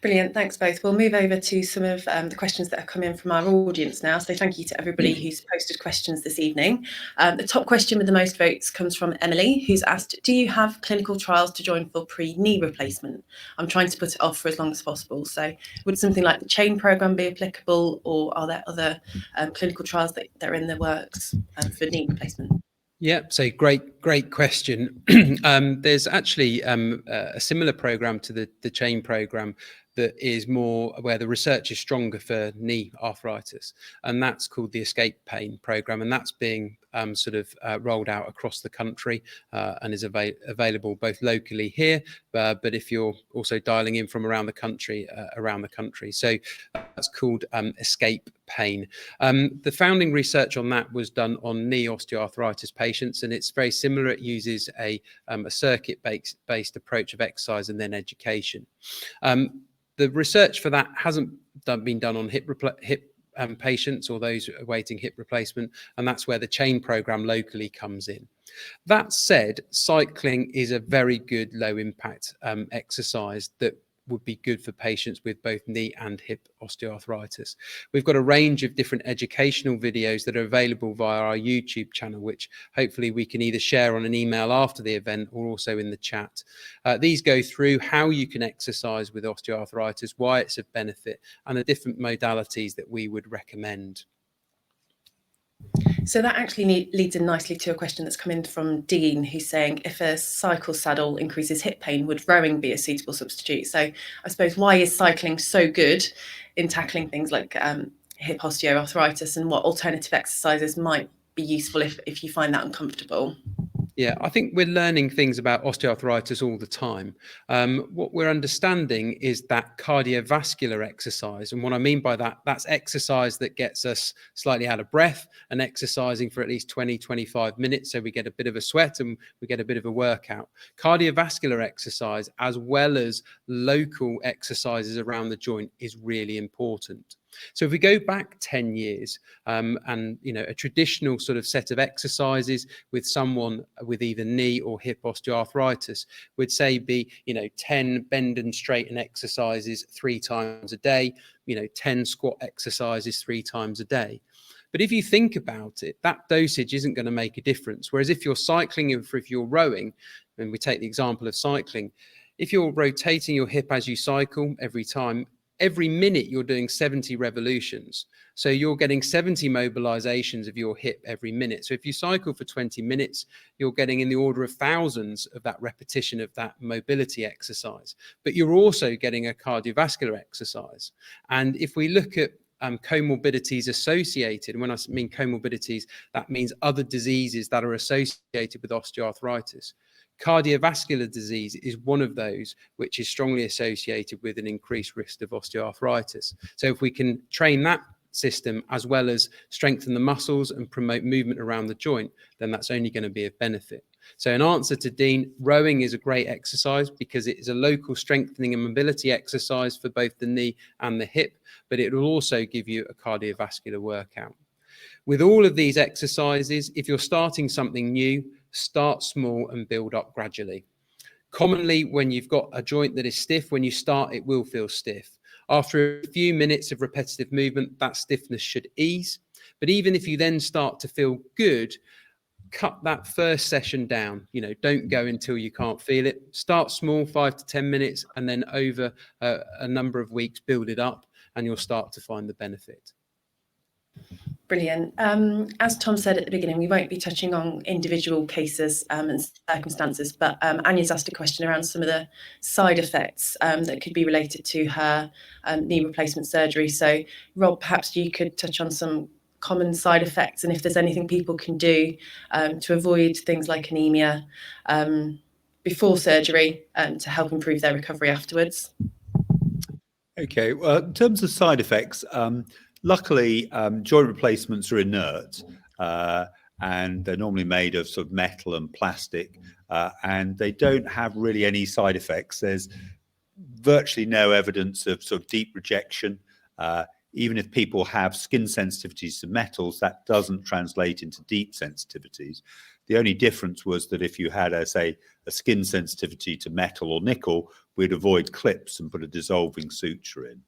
S1: Brilliant, thanks both. We'll move over to some of the questions that have come in from our audience now. So thank you to everybody who's posted questions this evening. The top question with the most votes comes from Emily, who's asked, do you have clinical trials to join for pre-knee replacement? I'm trying to put it off for as long as possible. So would something like the chain programme be applicable, or are there other clinical trials that are in the works for knee replacement?
S9: Yeah, so great question. There's actually a similar program to the chain program that is more where the research is stronger for knee arthritis, and that's called the Escape Pain program, and that's being rolled out across the country and is available both locally here, but if you're also dialing in from around the country. So that's called Escape Pain. The founding research on that was done on knee osteoarthritis patients, and it's very similar. It uses a circuit-based approach of exercise and then education. The research for that hasn't been done on hip patients or those awaiting hip replacement, and that's where the chain program locally comes in. That said, cycling is a very good low impact exercise that would be good for patients with both knee and hip osteoarthritis. We've got a range of different educational videos that are available via our YouTube channel, which hopefully we can either share on an email after the event or also in the chat. These go through how you can exercise with osteoarthritis, why it's of benefit, and the different modalities that we would recommend.
S1: So that actually leads in nicely to a question that's come in from Dean, who's saying, if a cycle saddle increases hip pain, would rowing be a suitable substitute? So I suppose, why is cycling so good in tackling things like hip osteoarthritis, and what alternative exercises might be useful if you find that uncomfortable?
S9: Yeah, I think we're learning things about osteoarthritis all the time. What we're understanding is that cardiovascular exercise, and what I mean by that, that's exercise that gets us slightly out of breath and exercising for at least 20, 25 minutes. So we get a bit of a sweat and we get a bit of a workout. Cardiovascular exercise, as well as local exercises around the joint, is really important. So if we go back 10 years and, a traditional sort of set of exercises with someone with either knee or hip osteoarthritis would say be, 10 bend and straighten exercises 3 times a day, 10 squat exercises 3 times a day. But if you think about it, that dosage isn't going to make a difference. Whereas if you're cycling, if you're rowing, and we take the example of cycling, if you're rotating your hip as you cycle every minute you're doing 70 revolutions. So you're getting 70 mobilizations of your hip every minute. So if you cycle for 20 minutes, you're getting in the order of thousands of that repetition of that mobility exercise. But you're also getting a cardiovascular exercise. And if we look at comorbidities associated, and when I mean comorbidities, that means other diseases that are associated with osteoarthritis. Cardiovascular disease is one of those which is strongly associated with an increased risk of osteoarthritis. So if we can train that system as well as strengthen the muscles and promote movement around the joint, then that's only going to be of benefit. So in answer to Dean, rowing is a great exercise because it is a local strengthening and mobility exercise for both the knee and the hip, but it will also give you a cardiovascular workout. With all of these exercises, if you're starting something new, start small and build up gradually. Commonly, when you've got a joint that is stiff, when you start, it will feel stiff. After a few minutes of repetitive movement, that stiffness should ease. But even if you then start to feel good, cut that first session down. Don't go until you can't feel it. Start small, 5 to 10 minutes, and then over a number of weeks, build it up, and you'll start to find the benefit.
S1: Brilliant. As Tom said at the beginning, we won't be touching on individual cases and circumstances, but Anya's asked a question around some of the side effects that could be related to her knee replacement surgery. So, Rob, perhaps you could touch on some common side effects and if there's anything people can do to avoid things like anemia before surgery to help improve their recovery afterwards.
S8: Okay, well, in terms of side effects, luckily, joint replacements are inert and they're normally made of sort of metal and plastic and they don't have really any side effects. There's virtually no evidence of sort of deep rejection. Even if people have skin sensitivities to metals, that doesn't translate into deep sensitivities. The only difference was that if you had, say, a skin sensitivity to metal or nickel, we'd avoid clips and put a dissolving suture in.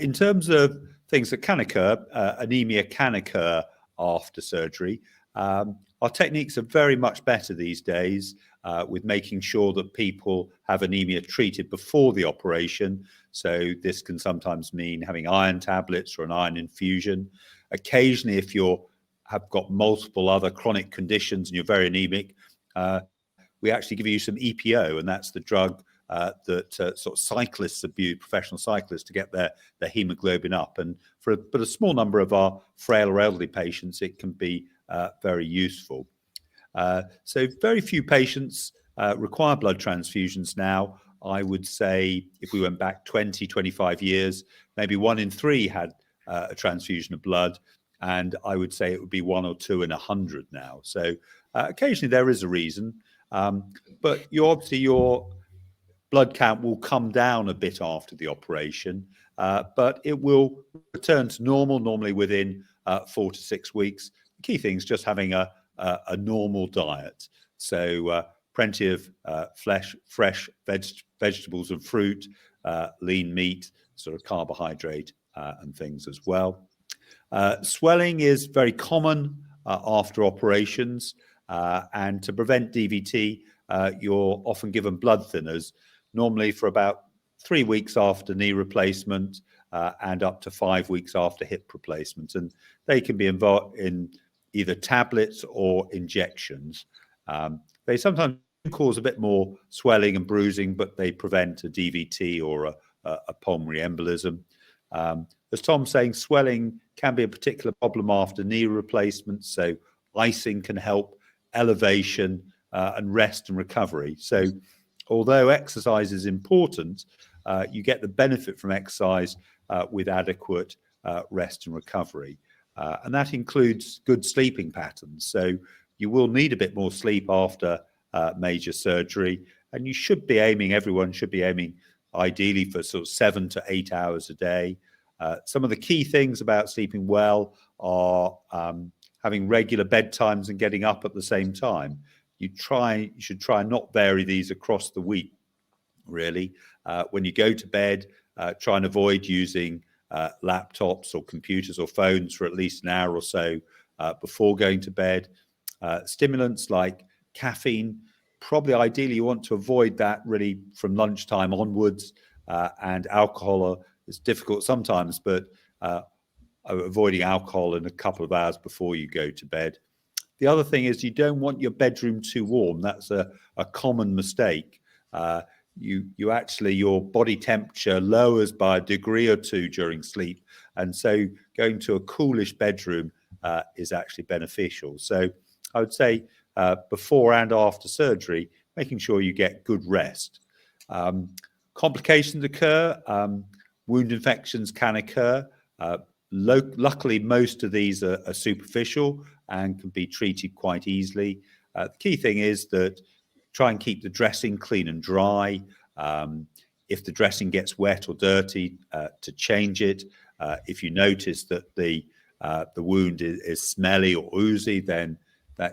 S8: In terms of things that can occur, anemia can occur after surgery. Our techniques are very much better these days with making sure that people have anemia treated before the operation. So this can sometimes mean having iron tablets or an iron infusion. Occasionally, if you have got multiple other chronic conditions and you're very anemic, we actually give you some EPO, and that's the drug that sort of cyclists abuse, professional cyclists, to get their hemoglobin up. And but a small number of our frail or elderly patients, it can be very useful. So very few patients require blood transfusions now. I would say if we went back 20, 25 years, maybe 1 in 3 had a transfusion of blood. And I would say it would be 1 or 2 in 100 now. So occasionally there is a reason, but obviously your blood count will come down a bit after the operation, but it will return to normal, normally within 4 to 6 weeks. The key thing is just having a normal diet. So plenty of fresh vegetables and fruit, lean meat, sort of carbohydrate and things as well. Swelling is very common after operations, and to prevent DVT, you're often given blood thinners, normally for about 3 weeks after knee replacement and up to 5 weeks after hip replacement. And they can be either tablets or injections. They sometimes cause a bit more swelling and bruising, but they prevent a DVT or a pulmonary embolism. As Tom's saying, swelling can be a particular problem after knee replacements, so icing can help elevation and rest and recovery. So although exercise is important, you get the benefit from exercise with adequate rest and recovery. And that includes good sleeping patterns. So you will need a bit more sleep after major surgery, and you should be aiming, everyone should be aiming ideally for sort of 7 to 8 hours a day. Some of the key things about sleeping well are having regular bedtimes and getting up at the same time. You should try and not vary these across the week, really. When you go to bed, try and avoid using laptops or computers or phones for at least an hour or so before going to bed. Stimulants like caffeine, probably ideally you want to avoid that really from lunchtime onwards, and alcohol is difficult sometimes, but avoiding alcohol in a couple of hours before you go to bed. The other thing is you don't want your bedroom too warm. That's a common mistake. You actually, your body temperature lowers by a degree or two during sleep. And so going to a coolish bedroom is actually beneficial. So I would say before and after surgery, making sure you get good rest. Complications occur. Wound infections can occur. Luckily, most of these are superficial and can be treated quite easily. The key thing is that try and keep the dressing clean and dry. If the dressing gets wet or dirty, to change it. If you notice that the wound is smelly or oozy, then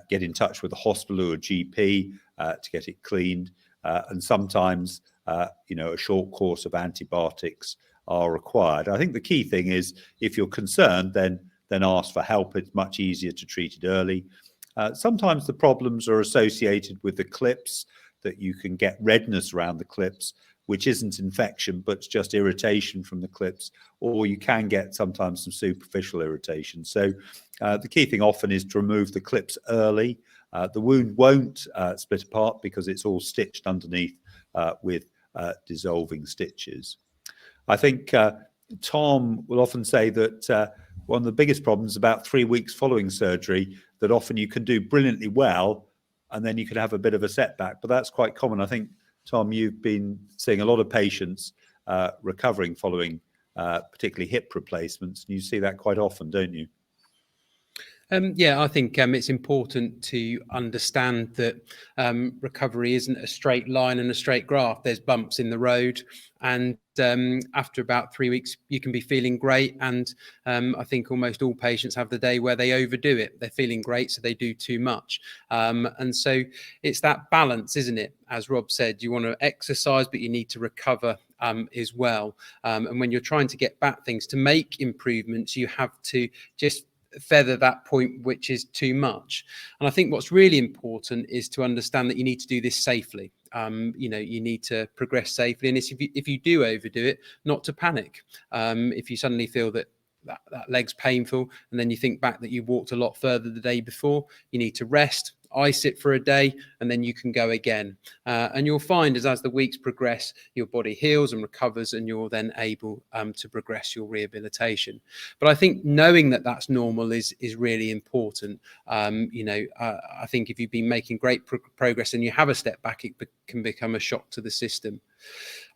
S8: get in touch with the hospital or a GP to get it cleaned. And sometimes, a short course of antibiotics are required. I think the key thing is if you're concerned, then ask for help. It's much easier to treat it early. Sometimes the problems are associated with the clips, that you can get redness around the clips, which isn't infection, but it's just irritation from the clips, or you can get sometimes some superficial irritation. So the key thing often is to remove the clips early. The wound won't split apart because it's all stitched underneath with dissolving stitches. I think Tom will often say that one of the biggest problems about 3 weeks following surgery, that often you can do brilliantly well and then you can have a bit of a setback, but that's quite common. I think, Tom, you've been seeing a lot of patients recovering following particularly hip replacements, and you see that quite often, don't you?
S9: Yeah, I think it's important to understand that recovery isn't a straight line and a straight graph. There's bumps in the road, and after about 3 weeks, you can be feeling great. And I think almost all patients have the day where they overdo it. They're feeling great, so they do too much. And so it's that balance, isn't it? As Rob said, you want to exercise, but you need to recover as well. And when you're trying to get back things to make improvements, you have to just feather that point which is too much. And I think what's really important is to understand that you need to do this safely. You need to progress safely, and if you do overdo it, not to panic. If you suddenly feel that leg's painful and then you think back that you walked a lot further the day before, you need to rest, ice it for a day, and then you can go again. And you'll find as the weeks progress, your body heals and recovers, and you're then able to progress your rehabilitation. But I think knowing that that's normal is really important. I think if you've been making great progress and you have a step back, it can become a shock to the system.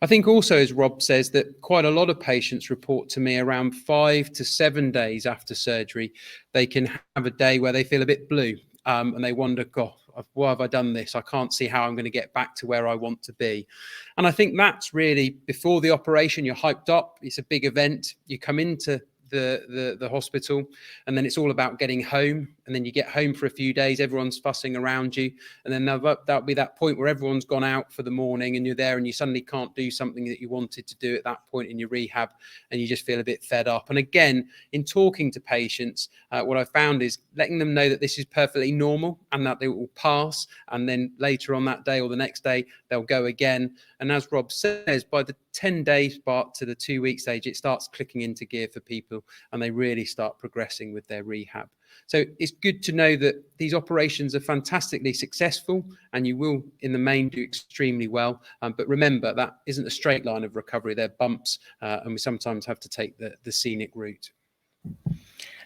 S9: I think also, as Rob says, that quite a lot of patients report to me around 5 to 7 days after surgery, they can have a day where they feel a bit blue. And they wonder, God, why have I done this? I can't see how I'm going to get back to where I want to be. And I think that's really before the operation, you're hyped up. It's a big event. You come into the hospital, and then it's all about getting home. And then you get home for a few days, everyone's fussing around you. And then that'll be that point where everyone's gone out for the morning and you're there and you suddenly can't do something that you wanted to do at that point in your rehab, and you just feel a bit fed up. And again, in talking to patients, what I found is letting them know that this is perfectly normal and that they will pass. And then later on that day or the next day, they'll go again. And as Rob says, by the 10 days part to the 2 week stage, it starts clicking into gear for people and they really start progressing with their rehab. So it's good to know that these operations are fantastically successful and you will, in the main, do extremely well. But remember, that isn't a straight line of recovery. They're bumps, and we sometimes have to take the scenic route.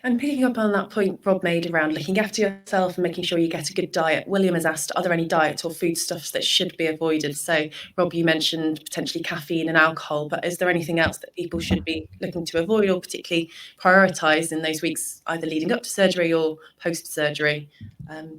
S1: And picking up on that point Rob made around looking after yourself and making sure you get a good diet, William has asked, are there any diet or foodstuffs that should be avoided? So, Rob, you mentioned potentially caffeine and alcohol, but is there anything else that people should be looking to avoid or particularly prioritise in those weeks, either leading up to surgery or post-surgery?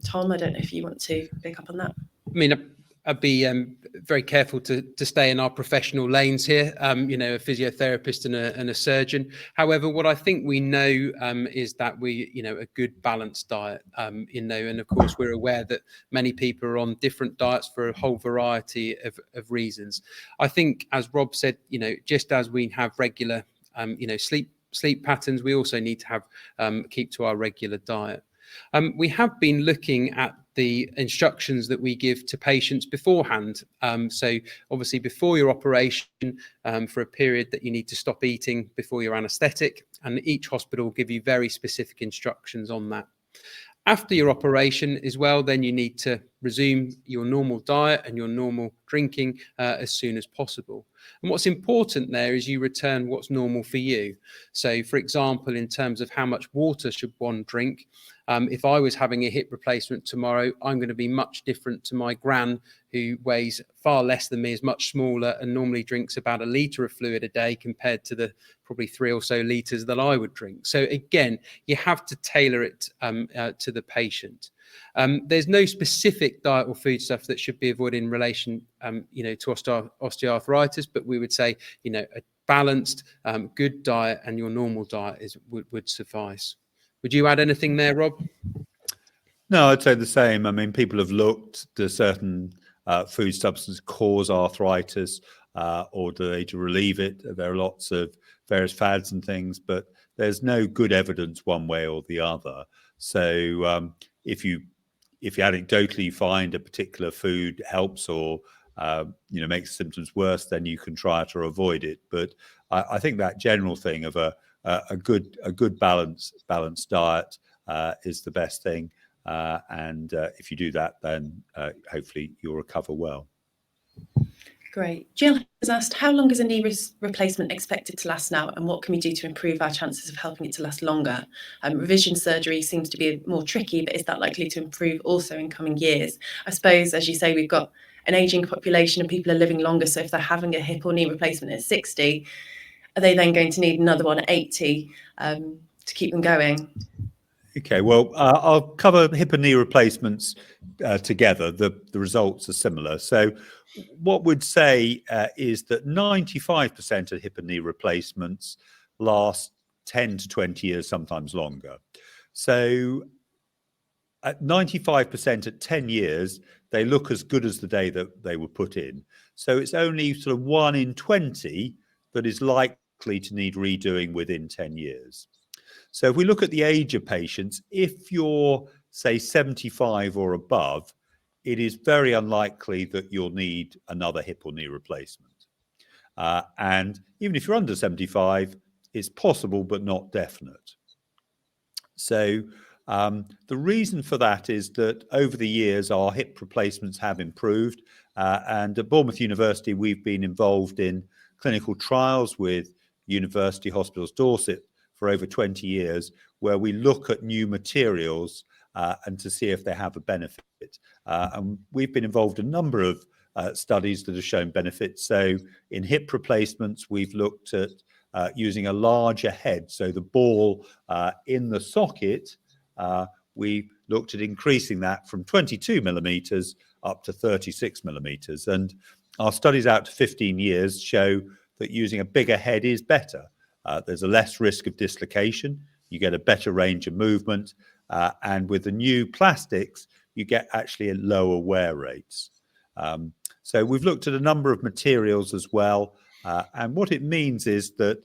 S1: Tom, I don't know if you want to pick up on that.
S9: I mean, I'd be very careful to stay in our professional lanes here, you know, a physiotherapist and a surgeon. However, what I think we know is that a good balanced diet, and of course, we're aware that many people are on different diets for a whole variety of reasons. I think, as Rob said, just as we have regular, sleep patterns, we also need to have keep to our regular diet. We have been looking at the instructions that we give to patients beforehand. So obviously before your operation, for a period that you need to stop eating before your anaesthetic, and each hospital will give you very specific instructions on that. After your operation as well, then you need to resume your normal diet and your normal drinking as soon as possible. And what's important there is you return what's normal for you. So, for example, in terms of how much water should one drink, if I was having a hip replacement tomorrow, I'm going to be much different to my gran, who weighs far less than me, is much smaller, and normally drinks about 1 litre of fluid a day compared to the probably 3 or so litres that I would drink. So again, you have to tailor it to the patient. There's no specific diet or food stuff that should be avoided in relation, to osteoarthritis, but we would say, a balanced, good diet and your normal diet would suffice. Would you add anything there, Rob?
S8: No, I'd say the same. I mean, people have looked, do certain food substances cause arthritis, or do they to relieve it? There are lots of various fads and things, but there's no good evidence one way or the other. So if you anecdotally find a particular food helps or makes symptoms worse, then you can try it or avoid it. But I think that general thing of a good balanced diet is the best thing. And if you do that, then hopefully you'll recover well.
S1: Great. Jill has asked, how long is a knee replacement expected to last now, and what can we do to improve our chances of helping it to last longer? Revision surgery seems to be more tricky, but is that likely to improve also in coming years? I suppose, as you say, we've got an ageing population and people are living longer, so if they're having a hip or knee replacement at 60, are they then going to need another one at 80 to keep them going?
S8: Okay, well, I'll cover hip and knee replacements together. The results are similar. So what we'd say is that 95% of hip and knee replacements last 10 to 20 years, sometimes longer. So at 95% at 10 years, they look as good as the day that they were put in. So it's only sort of 1 in 20 that is likely to need redoing within 10 years. So if we look at the age of patients, if you're, say, 75 or above, it is very unlikely that you'll need another hip or knee replacement. And even if you're under 75, it's possible but not definite. So the reason for that is that over the years, our hip replacements have improved. And at Bournemouth University, we've been involved in clinical trials with University Hospitals Dorset for over 20 years, where we look at new materials and to see if they have a benefit. And we've been involved in a number of studies that have shown benefits. So in hip replacements, we've looked at using a larger head. So the ball in the socket, we looked at increasing that from 22 millimeters up to 36 millimeters. And our studies out to 15 years show that using a bigger head is better. There's a less risk of dislocation. You get a better range of movement. And with the new plastics, you get actually lower wear rates. So we've looked at a number of materials as well. And what it means is that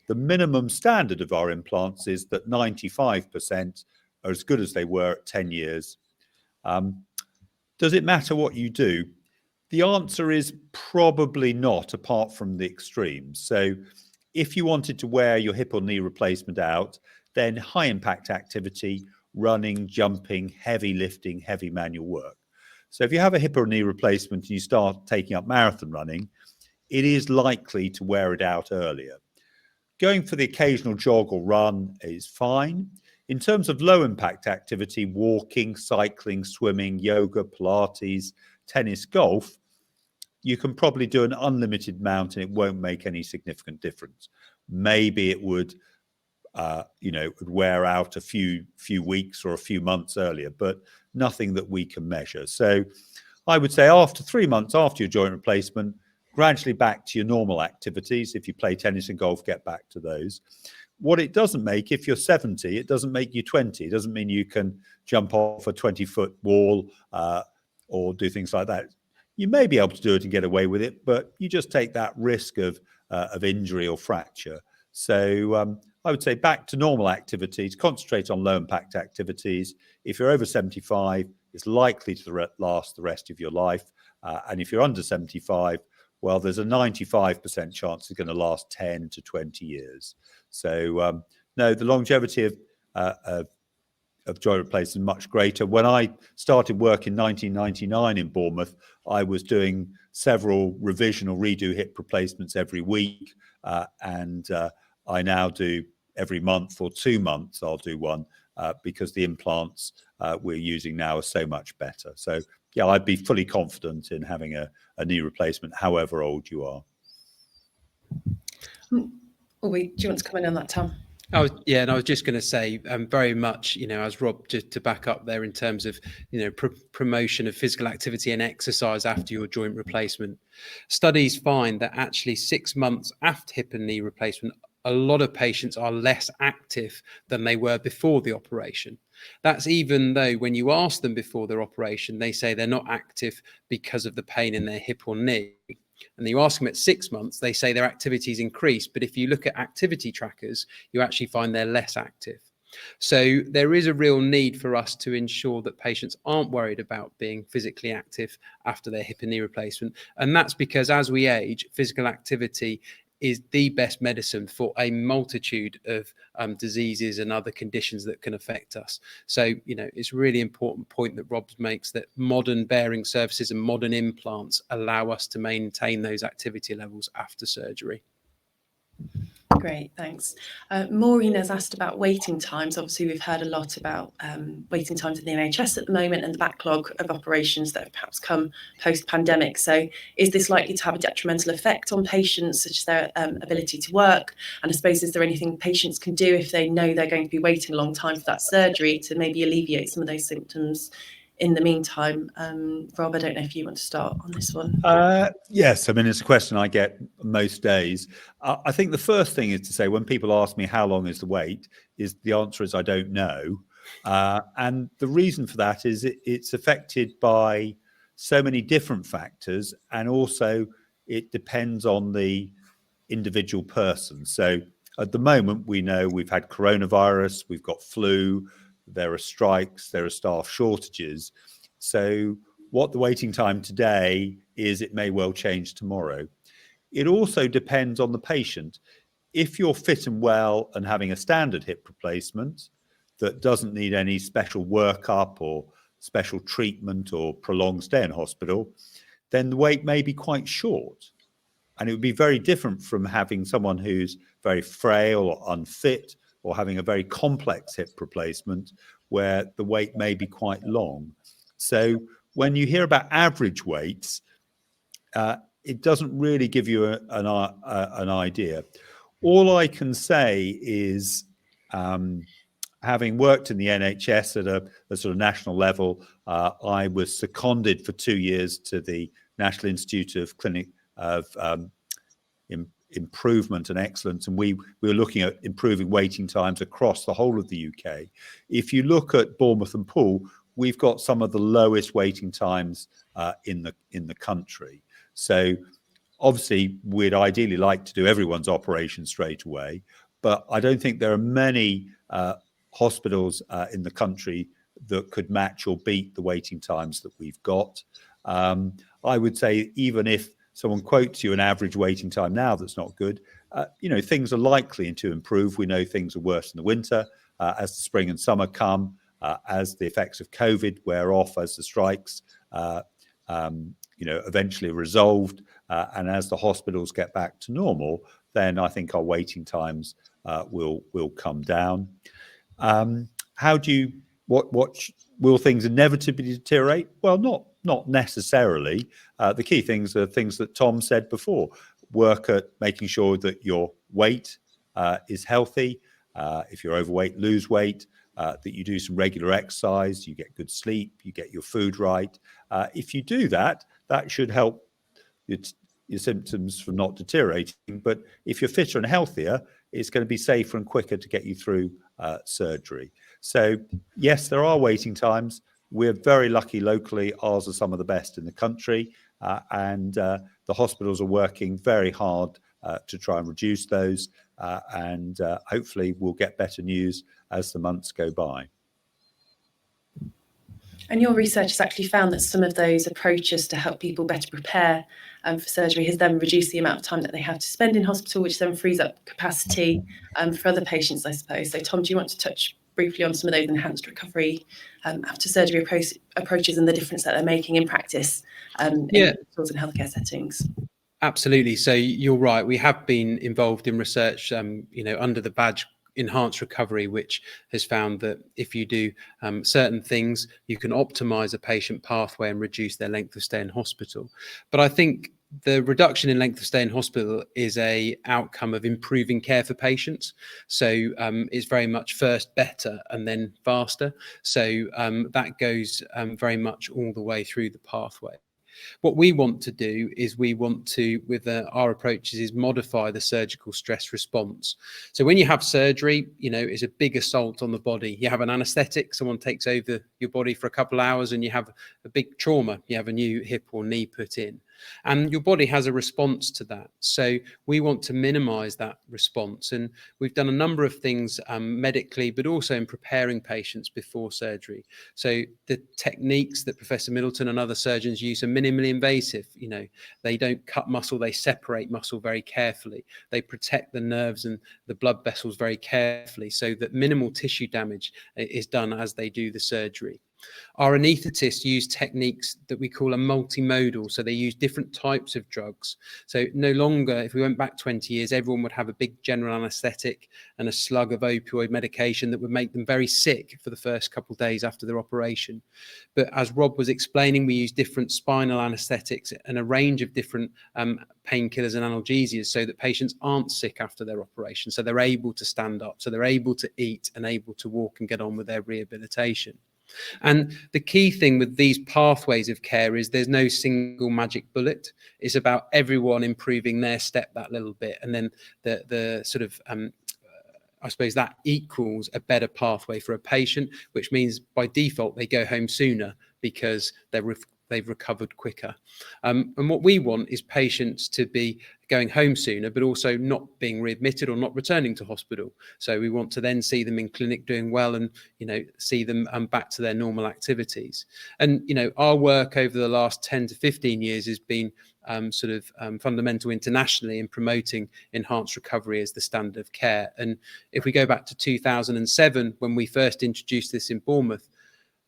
S8: the minimum standard of our implants is that 95% are as good as they were at 10 years. Does it matter what you do? The answer is probably not, apart from the extremes. So if you wanted to wear your hip or knee replacement out, then high impact activity, running, jumping, heavy lifting, heavy manual work. So if you have a hip or knee replacement and you start taking up marathon running, it is likely to wear it out earlier. Going for the occasional jog or run is fine. In terms of low impact activity, walking, cycling, swimming, yoga, Pilates, tennis, golf, you can probably do an unlimited amount and it won't make any significant difference. Maybe it would, would wear out a few weeks or a few months earlier, but nothing that we can measure. So I would say after 3 months after your joint replacement, gradually back to your normal activities. If you play tennis and golf, get back to those. What it doesn't make, if you're 70, it doesn't make you 20. It doesn't mean you can jump off a 20-foot wall or do things like that. You may be able to do it and get away with it, but you just take that risk of injury or fracture. So I would say back to normal activities, concentrate on low impact activities. If you're over 75, it's likely to last the rest of your life. And if you're under 75, well, there's a 95% chance it's going to last 10 to 20 years. So no, the longevity of joint replacement is much greater. When I started work in 1999 in Bournemouth, I was doing several revision or redo hip replacements every week. And I now do every month or 2 months, I'll do one because the implants we're using now are so much better. So yeah, I'd be fully confident in having a knee replacement, however old you are.
S1: Do you want to come in on that, Tom?
S9: And I was just going to say, very much, as Rob, just to back up there in terms of, promotion of physical activity and exercise after your joint replacement. Studies find that actually 6 months after hip and knee replacement, a lot of patients are less active than they were before the operation. That's even though when you ask them before their operation, they say they're not active because of the pain in their hip or knee. And you ask them at 6 months, they say their activity's increased. But if you look at activity trackers, you actually find they're less active. So there is a real need for us to ensure that patients aren't worried about being physically active after their hip and knee replacement. And that's because as we age, physical activity is the best medicine for a multitude of diseases and other conditions that can affect us. So, it's a really important point that Rob makes, that modern bearing surfaces and modern implants allow us to maintain those activity levels after surgery.
S1: Great, thanks. Maureen has asked about waiting times. Obviously, we've heard a lot about waiting times in the NHS at the moment and the backlog of operations that have perhaps come post-pandemic. So is this likely to have a detrimental effect on patients, such as their ability to work? And I suppose, is there anything patients can do if they know they're going to be waiting a long time for that surgery to maybe alleviate some of those symptoms in the meantime? Rob, I don't know if you want to start on this one.
S8: Yes, I mean, it's a question I get most days. I think the first thing is to say, when people ask me how long is the wait, the answer is I don't know. And the reason for that is it's affected by so many different factors, and also it depends on the individual person. So at the moment, we know we've had coronavirus, we've got flu, there are strikes, there are staff shortages. So what the waiting time today is, it may well change tomorrow. It also depends on the patient. If you're fit and well and having a standard hip replacement that doesn't need any special workup or special treatment or prolonged stay in hospital, then the wait may be quite short. And it would be very different from having someone who's very frail or unfit, or having a very complex hip replacement where the wait may be quite long. So when you hear about average waits, it doesn't really give you an idea. All I can say is, having worked in the NHS at a sort of national level, I was seconded for 2 years to the National Institute of Improvement and Excellence, and we were looking at improving waiting times across the whole of the UK. If you look at Bournemouth and Poole, we've got some of the lowest waiting times in the country. So obviously we'd ideally like to do everyone's operation straight away, but I don't think there are many hospitals in the country that could match or beat the waiting times that we've got. I would say even if someone quotes you an average waiting time now that's not good, things are likely to improve. We know things are worse in the winter. As the spring and summer come, as the effects of COVID wear off, as the strikes eventually resolved, and as the hospitals get back to normal, then I think our waiting times will come down. Will things inevitably deteriorate? Well, not necessarily. The key things are things that Tom said before. Work at making sure that your weight is healthy. If you're overweight, lose weight. That you do some regular exercise, you get good sleep, you get your food right. If you do that, that should help your symptoms from not deteriorating. But if you're fitter and healthier, it's going to be safer and quicker to get you through surgery. So yes, there are waiting times. We're very lucky locally. Ours are some of the best in the country, and the hospitals are working very hard to try and reduce those, and hopefully we'll get better news as the months go by.
S1: And your research has actually found that some of those approaches to help people better prepare for surgery has then reduced the amount of time that they have to spend in hospital, which then frees up capacity for other patients, I suppose. So Tom, do you want to touch briefly on some of those enhanced recovery after surgery approaches and the difference that they're making in practice in hospitals and healthcare settings?
S9: Absolutely. So you're right. We have been involved in research, under the badge enhanced recovery, which has found that if you do certain things, you can optimize a patient pathway and reduce their length of stay in hospital. But I think the reduction in length of stay in hospital is a outcome of improving care for patients. So it's very much first better and then faster. So that goes very much all the way through the pathway. What we want to do is with our approaches, is modify the surgical stress response. So when you have surgery, it's a big assault on the body. You have an anesthetic, someone takes over your body for a couple of hours, and you have a big trauma. You have a new hip or knee put in, and your body has a response to that. So we want to minimize that response. And we've done a number of things medically, but also in preparing patients before surgery. So the techniques that Professor Middleton and other surgeons use are minimally invasive. They don't cut muscle, they separate muscle very carefully. They protect the nerves and the blood vessels very carefully so that minimal tissue damage is done as they do the surgery. Our anaesthetists use techniques that we call a multimodal. So they use different types of drugs. So no longer, if we went back 20 years, everyone would have a big general anaesthetic and a slug of opioid medication that would make them very sick for the first couple of days after their operation. But as Rob was explaining, we use different spinal anaesthetics and a range of different painkillers and analgesias so that patients aren't sick after their operation. So they're able to stand up, so they're able to eat and able to walk and get on with their rehabilitation. And the key thing with these pathways of care is there's no single magic bullet. It's about everyone improving their step that little bit. And then the sort of, I suppose that equals a better pathway for a patient, which means by default, they go home sooner because they've recovered quicker. And what we want is patients to be going home sooner, but also not being readmitted or not returning to hospital. So we want to then see them in clinic doing well and, see them back to their normal activities. And, our work over the last 10 to 15 years has been fundamental internationally in promoting enhanced recovery as the standard of care. And if we go back to 2007, when we first introduced this in Bournemouth,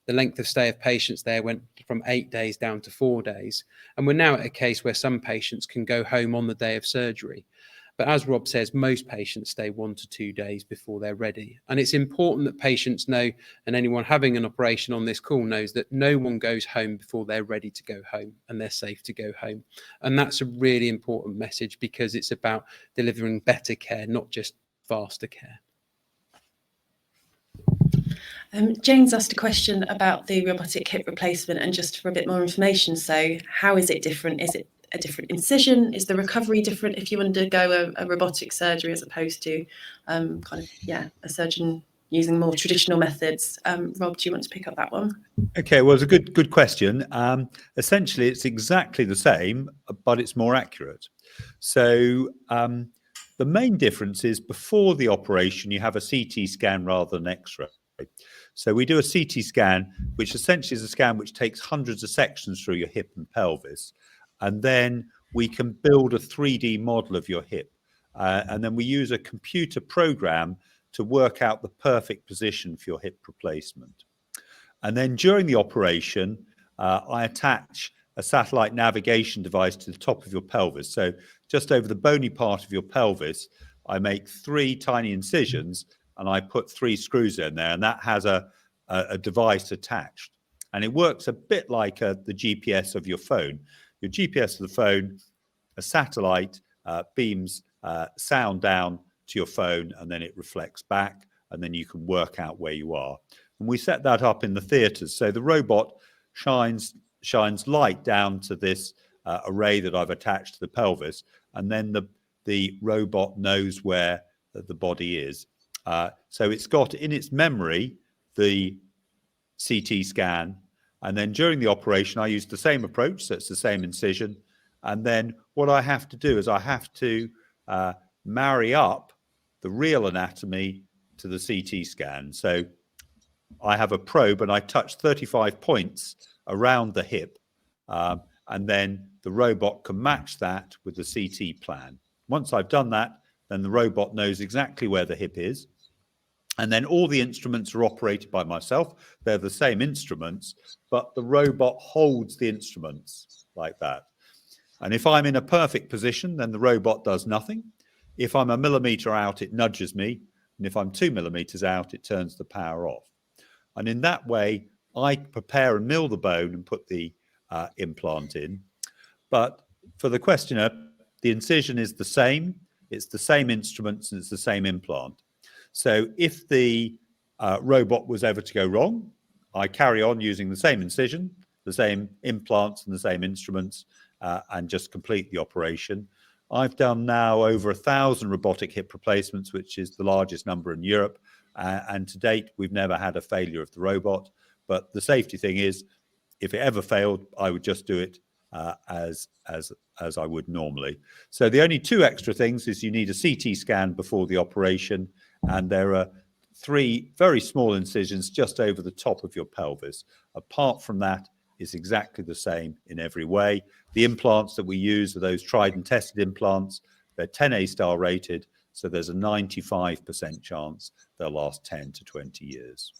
S9: the length of stay of patients there went from 8 days down to 4 days. And we're now at a case where some patients can go home on the day of surgery. But as Rob says, most patients stay 1 to 2 days before they're ready. And it's important that patients know, and anyone having an operation on this call knows, that no one goes home before they're ready to go home and they're safe to go home. And that's a really important message because it's about delivering better care, not just faster care.
S1: Jane's asked a question about the robotic hip replacement and just for a bit more information. So how is it different? Is it a different incision? Is the recovery different if you undergo a robotic surgery as opposed to a surgeon using more traditional methods? Rob, do you want to pick up that one?
S8: Okay, well, it's a good question. Essentially, it's exactly the same, but it's more accurate. So the main difference is before the operation, you have a CT scan rather than X-ray. So we do a CT scan, which essentially is a scan which takes hundreds of sections through your hip and pelvis. And then we can build a 3D model of your hip. And then we use a computer program to work out the perfect position for your hip replacement. And then during the operation, I attach a satellite navigation device to the top of your pelvis. So just over the bony part of your pelvis, I make 3 tiny incisions and I put 3 screws in there, and that has a device attached. And it works a bit like the GPS of your phone. Your GPS of the phone, a satellite beams sound down to your phone, and then it reflects back, and then you can work out where you are. And we set that up in the theatres. So the robot shines light down to this array that I've attached to the pelvis, and then the robot knows where the body is. So it's got in its memory the CT scan, and then during the operation I use the same approach, so it's the same incision, and then what I have to do is I have to marry up the real anatomy to the CT scan. So I have a probe and I touch 35 points around the hip, and then the robot can match that with the CT plan. Once I've done that, then the robot knows exactly where the hip is. And then all the instruments are operated by myself. They're the same instruments, but the robot holds the instruments like that. And if I'm in a perfect position, then the robot does nothing. If I'm a millimeter out, it nudges me. And if I'm 2 millimeters out, it turns the power off. And in that way, I prepare and mill the bone and put the implant in. But for the questioner, the incision is the same. It's the same instruments and it's the same implant. So if the robot was ever to go wrong, I carry on using the same incision, the same implants and the same instruments, and just complete the operation. I've done now over 1,000 robotic hip replacements, which is the largest number in Europe. And to date, we've never had a failure of the robot. But the safety thing is, if it ever failed, I would just do it as I would normally. So the only 2 extra things is you need a CT scan before the operation, and there are 3 very small incisions just over the top of your pelvis. Apart from that, it's exactly the same in every way. The implants that we use are those tried and tested implants. They're 10A star rated, so there's a 95% chance they'll last 10 to 20 years.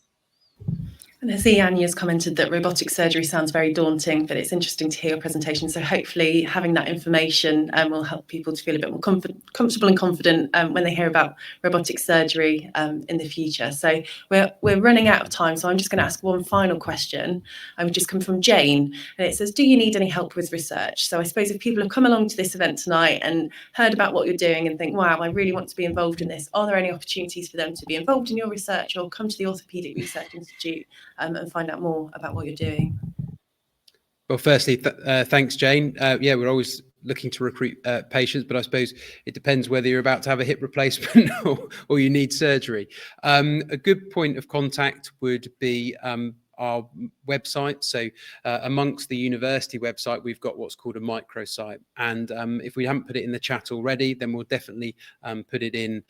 S1: And I see Anya has commented that robotic surgery sounds very daunting, but it's interesting to hear your presentation. So hopefully having that information will help people to feel a bit more comfortable and confident when they hear about robotic surgery in the future. So we're running out of time, so I'm just going to ask one final question. Which just come from Jane, and it says, do you need any help with research? So I suppose if people have come along to this event tonight and heard about what you're doing and think, wow, I really want to be involved in this, are there any opportunities for them to be involved in your research or come to the Orthopaedic Research Institute and find out more about what you're doing?
S9: Well, firstly, thanks, Jane. Yeah, we're always looking to recruit patients, but I suppose it depends whether you're about to have a hip replacement or you need surgery. A good point of contact would be our website. So amongst the university website, we've got what's called a microsite. And if we haven't put it in the chat already, then we'll definitely put it in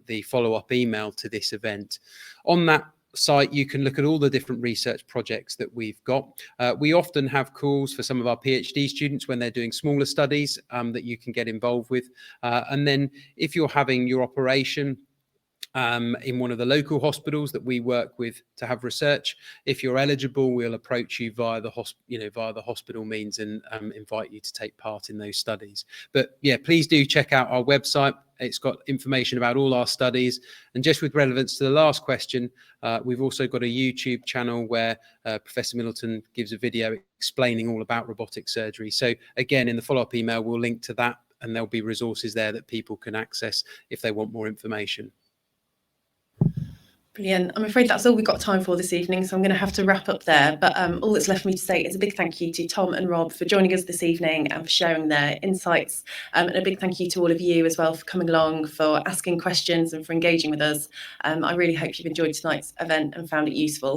S9: the follow-up email to this event. On that site, you can look at all the different research projects that we've got. We often have calls for some of our PhD students when they're doing smaller studies that you can get involved with. And then if you're having your operation in one of the local hospitals that we work with to have research, if you're eligible, we'll approach you via the hospital means and invite you to take part in those studies. But yeah, please do check out our website. It's got information about all our studies. And just with relevance to the last question, we've also got a YouTube channel where Professor Middleton gives a video explaining all about robotic surgery. So again, in the follow-up email, we'll link to that, and there'll be resources there that people can access if they want more information.
S1: Brilliant. I'm afraid that's all we've got time for this evening, so I'm going to have to wrap up there. But all that's left for me to say is a big thank you to Tom and Rob for joining us this evening and for sharing their insights. And a big thank you to all of you as well for coming along, for asking questions and for engaging with us. I really hope you've enjoyed tonight's event and found it useful.